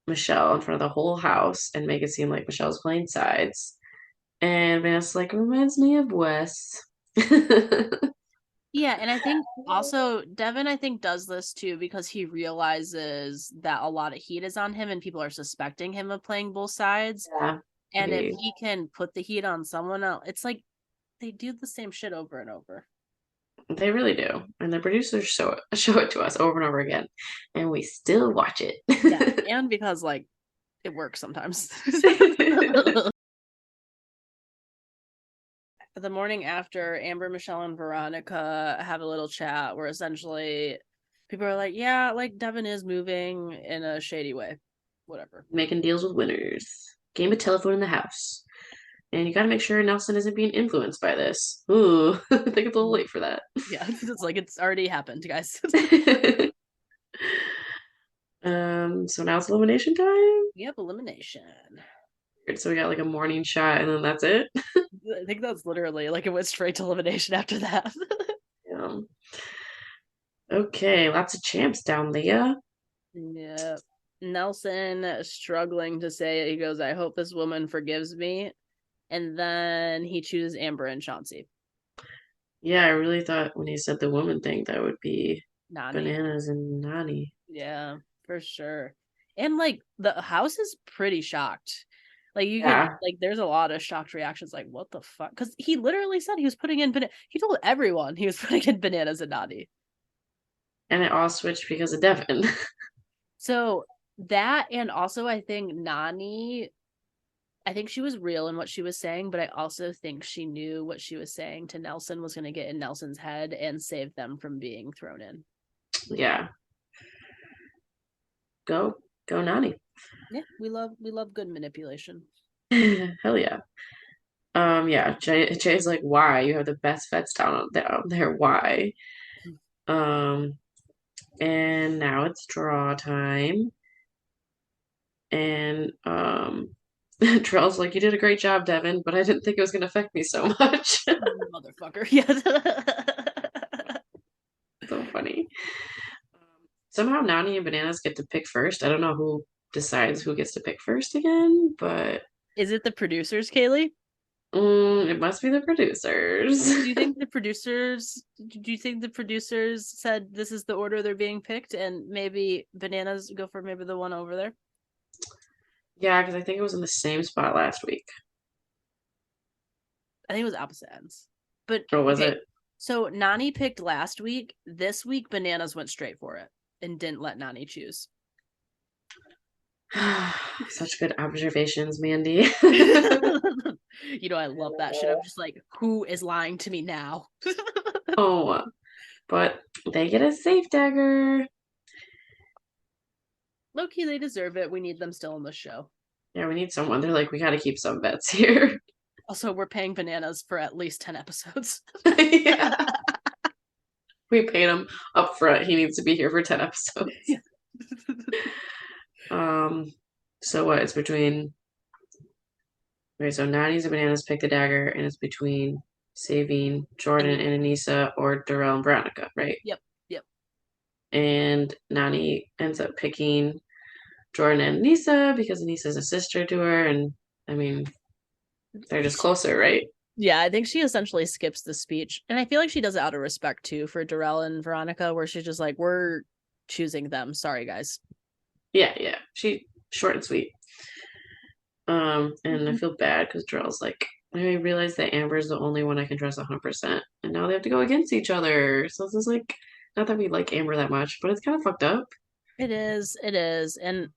Michelle in front of the whole house and make it seem like Michelle's playing sides. And Vanessa's like, reminds me of Wes. Yeah, and I think also Devin, I think, does this too because he realizes that a lot of heat is on him and people are suspecting him of playing both sides. Yeah, And if he, he can put the heat on someone else, it's like they do the same shit over and over. they really do. And the producers show it to us over and over again. And we still watch Yeah, it. and because like it works sometimes. The morning after, Amber, Michelle, and Veronica have a little chat where essentially people are like, yeah, like Devin is moving in a shady way. Whatever. Making deals with winners. Game of telephone in the house. And you gotta make sure Nelson isn't being influenced by this. Ooh, I think it's a little late for that. Yeah, it's like it's already happened, guys. So now it's elimination time. Yep, elimination. So we got like a morning shot and then that's it. I think that's literally like it went straight to elimination after that. Um, okay, lots of champs down there. Yeah. Nelson struggling to say it. He goes, I hope this woman forgives me. And then he chooses Amber and Chauncey. Yeah, I really thought when he said the woman thing that would be Nani. Bananas and Nani. Yeah, for sure. And like the house is pretty shocked. Like you could Yeah, like there's a lot of shocked reactions like what the fuck? Because he literally said he was putting in he told everyone he was putting in bananas and Nani. and it all switched because of Devin. So that and also I think Nani I think she was real in what she was saying, but I also think she knew what she was saying to Nelson was gonna get in Nelson's head and save them from being thrown in. Yeah, go Nani. Yeah, we love good manipulation. Hell yeah. Yeah, Jay's like, why? You have the best vets down there. Why? Um, and now it's draw time. And Terrell's like, you did a great job, Devin, but I didn't think it was gonna affect me so much. Motherfucker. Yes. So funny. Somehow Nani and Bananas get to pick first. I don't know who decides who gets to pick first again, but Is it the producers, Kaylee? it must be the producers. Do you think the producers said this is the order they're being picked and maybe Bananas go for maybe the one over there? Yeah, because I think it was in the same spot last week. I think it was opposite ends. But Or was okay, it? so Nani picked last week. This week, Bananas went straight for it and didn't let Nani choose. Such good observations, Mandy. I love that shit. I'm just like, who is lying to me now? Oh, but they get a safe dagger. Low key, they deserve it. We need them still in the show. Yeah, we need someone. They're like, we got to keep some bets here. Also, we're paying Bananas for at least 10 episodes. Yeah. We paid him up front. He needs to be here for 10 episodes. Yeah. So what? It's between. Okay, so Nani's and Bananas pick the dagger, and it's between saving Jordan and Anissa or Darrell and Veronica, right? Yep. Yep. And Nani ends up picking Jordan and Anissa because Anissa's a sister to her, and I mean, they're just closer, right? Yeah, I think she essentially skips the speech. And I feel like she does it out of respect too for Darrell and Veronica, where she's just like, we're choosing them. Sorry, guys. Yeah, yeah. She short and sweet. And I feel bad because Darrell's like, I realized that Amber's the only one I can trust 100%, and now they have to go against each other. So this is like, not that we like Amber that much, but it's kind of fucked up. It is. It is. And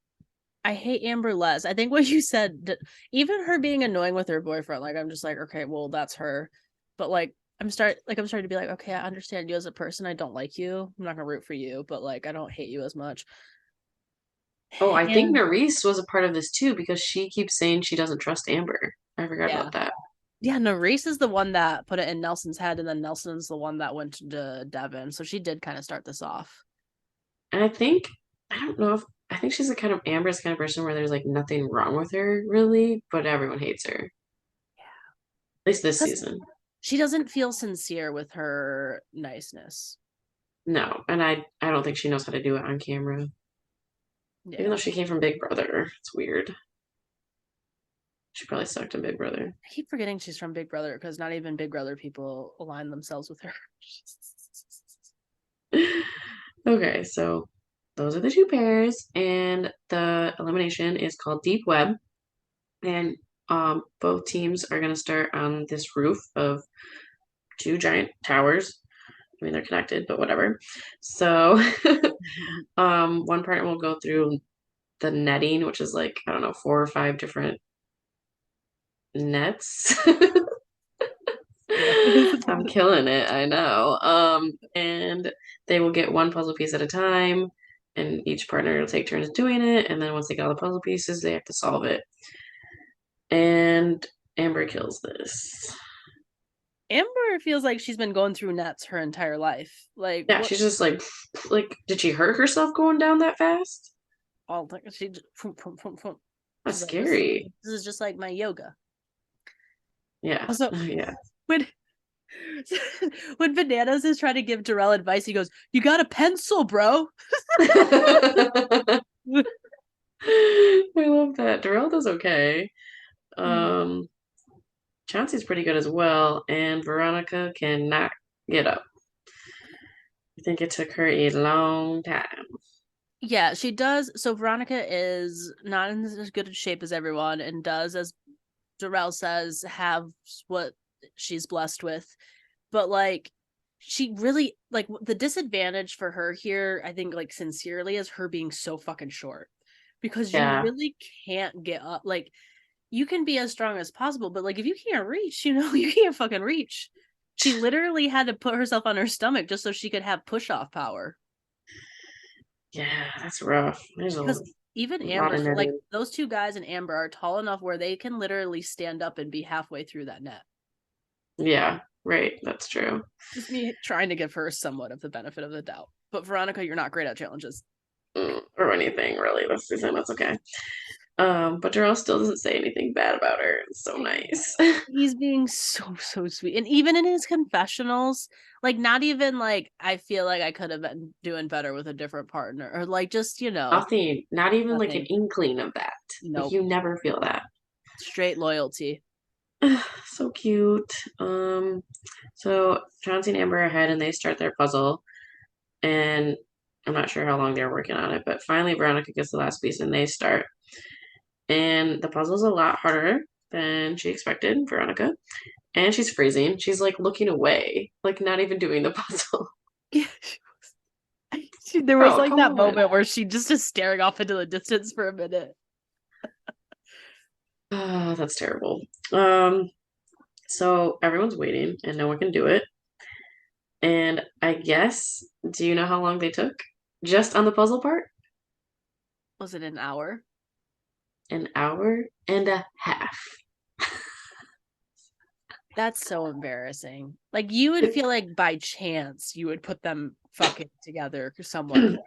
I hate Amber less. I think what you said, even her being annoying with her boyfriend, like I'm just like, okay, well, that's her. But I'm starting to be like, okay, I understand you as a person. I don't like you. I'm not gonna root for you, but like I don't hate you as much. Oh, I think And Nerese was a part of this too because she keeps saying she doesn't trust Amber. I forgot yeah. about that. Yeah, Nerese is the one that put it in Nelson's head, and then Nelson's the one that went to Devin. So she did kind of start this off. And I think, I don't know if, I think she's the kind of, Amber's the kind of person where there's like nothing wrong with her really, but everyone hates her. At least this Because season. she doesn't feel sincere with her niceness. No, and I don't think she knows how to do it on camera. Even though Yeah. she came from Big Brother. It's weird. She probably sucked in Big Brother. I keep forgetting she's from Big Brother because not even Big Brother people align themselves with her. Okay, so those are the two pairs, and the elimination is called Deep Web. And both teams are going to start on this roof of two giant towers. I mean, they're connected, but whatever. So, one partner will go through the netting, which is like, I don't know, 4 or 5 different nets. Yeah. I'm killing it, I know. And they will get one puzzle piece at a time, and each partner will take turns doing it. And then once they get all the puzzle pieces, they have to solve it. And Amber kills this. Amber feels like she's been going through nets her entire life. Like Yeah, what she's just like, did she hurt herself going down that fast? all she just, That's she's like this. scary. This is just like my yoga. Yeah, Also, yeah. when when Bananas is trying to give Darrell advice, he goes, "You got a pencil, bro." I love that. Darrell does okay. Um, Chauncey's pretty good as well, and Veronica cannot get up. I think it took her a long time. Yeah, she does. So Veronica is not in as good a shape as everyone, and does, as Darrell says, have what she's blessed with. But like, she really like the disadvantage for her here. I think, like sincerely, is her being so fucking short, because you Yeah. really can't get up. Like, you can be as strong as possible, but like if you can't reach, you can't fucking reach. She literally had to put herself on her stomach just so she could have push off power. Yeah, that's rough. There's a Because even lot Amber, of like netting. those two guys and Amber are tall enough where they can literally stand up and be halfway through that net. Yeah, right. That's true. Just me trying to give her somewhat of the benefit of the doubt. But Veronica, you're not great at challenges. Or anything really this season. That's okay. But Darrell still doesn't say anything bad about her. It's so nice. He's being so sweet. And even in his confessionals, like not even like I feel like I could have been doing better with a different partner. Or like just, Nothing, not even like an nothing. inkling of that. Like Nope. you never feel that. Straight loyalty. So cute. So Chauncey and Amber are ahead and they start their puzzle. And I'm not sure how long they're working on it, but finally Veronica gets the last piece and they start. And the puzzle's a lot harder than she expected, Veronica. And she's freezing. She's like looking away, like not even doing the puzzle. There was Bro, like come that on. moment where she just is staring off into the distance for a minute. Oh, that's terrible. So everyone's waiting and no one can do it. And I guess, do you know how long they took? Just on the puzzle part? Was it an hour? An hour and a half. That's so embarrassing. Like you would feel like by chance you would put them fucking together somewhat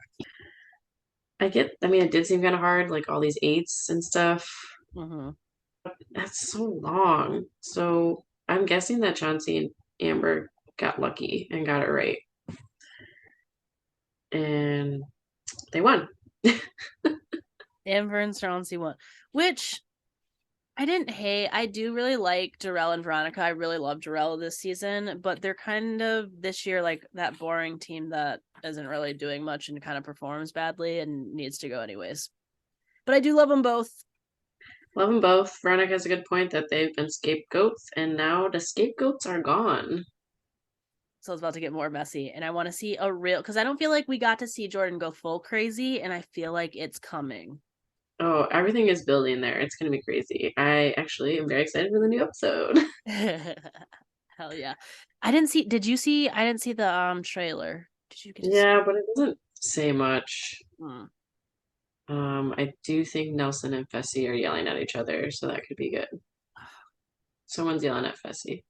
quick. I mean, it did seem kind of hard, like all these eights and stuff. Mm-hmm. That's so long. So I'm guessing that Chauncey and Amber got lucky and got it right. And they won. Amber and Chauncey won, which I didn't hate. I do really like Darrell and Veronica. I really love Darrell this season, but they're kind of this year like that boring team that isn't really doing much and kind of performs badly and needs to go anyways. But I do love them both. Love them both. Veronica has a good point that they've been scapegoats, and now the scapegoats are gone. So it's about to get more messy, and I want to see a real because I don't feel like we got to see Jordan go full crazy, and I feel like it's coming. Oh, everything is building there. It's going to be crazy. I actually am very excited for the new episode. Hell yeah. I didn't see did you see I didn't see the trailer. Did you get to see? Yeah, but it doesn't say much. Hmm. I do think Nelson and Fessy are yelling at each other, so that could be good. Someone's yelling at Fessy.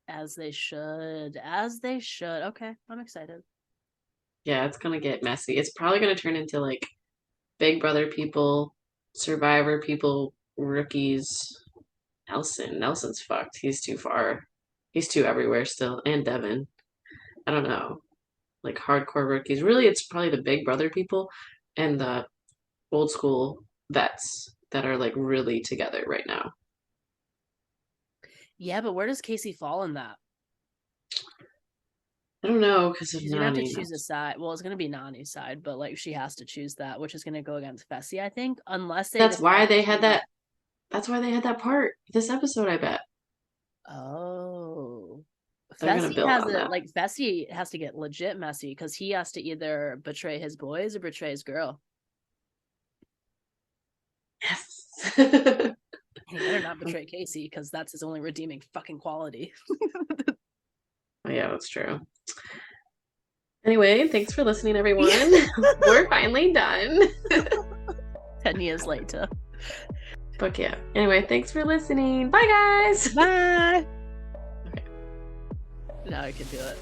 As they should. As they should. Okay, I'm excited. Yeah, it's gonna get messy. It's probably gonna turn into like Big Brother people, Survivor people, rookies. Nelson's fucked. He's too far. He's too everywhere still. And Devin. I don't know. Like hardcore rookies. Really, it's probably the Big Brother people and the old school vets that are like really together right now. Yeah, but where does Casey fall in that? I don't know because of She's gonna have to Nani. choose a side. Well, it's gonna be Nani's side, but like she has to choose that, which is gonna go against Fessy, I think, unless they That's why decide they had to. that. That's why they had that part this episode. I bet Oh. they're gonna Fessy build has on it that. like Fessy has to get legit messy because he has to either betray his boys or betray his girl. Yes. He better not betray Casey because that's his only redeeming fucking quality. Oh, yeah, that's true. Anyway, thanks for listening, everyone. We're finally done. 10 years later. But yeah. Anyway, thanks for listening. Bye, guys. Bye. Okay. Now I can do it.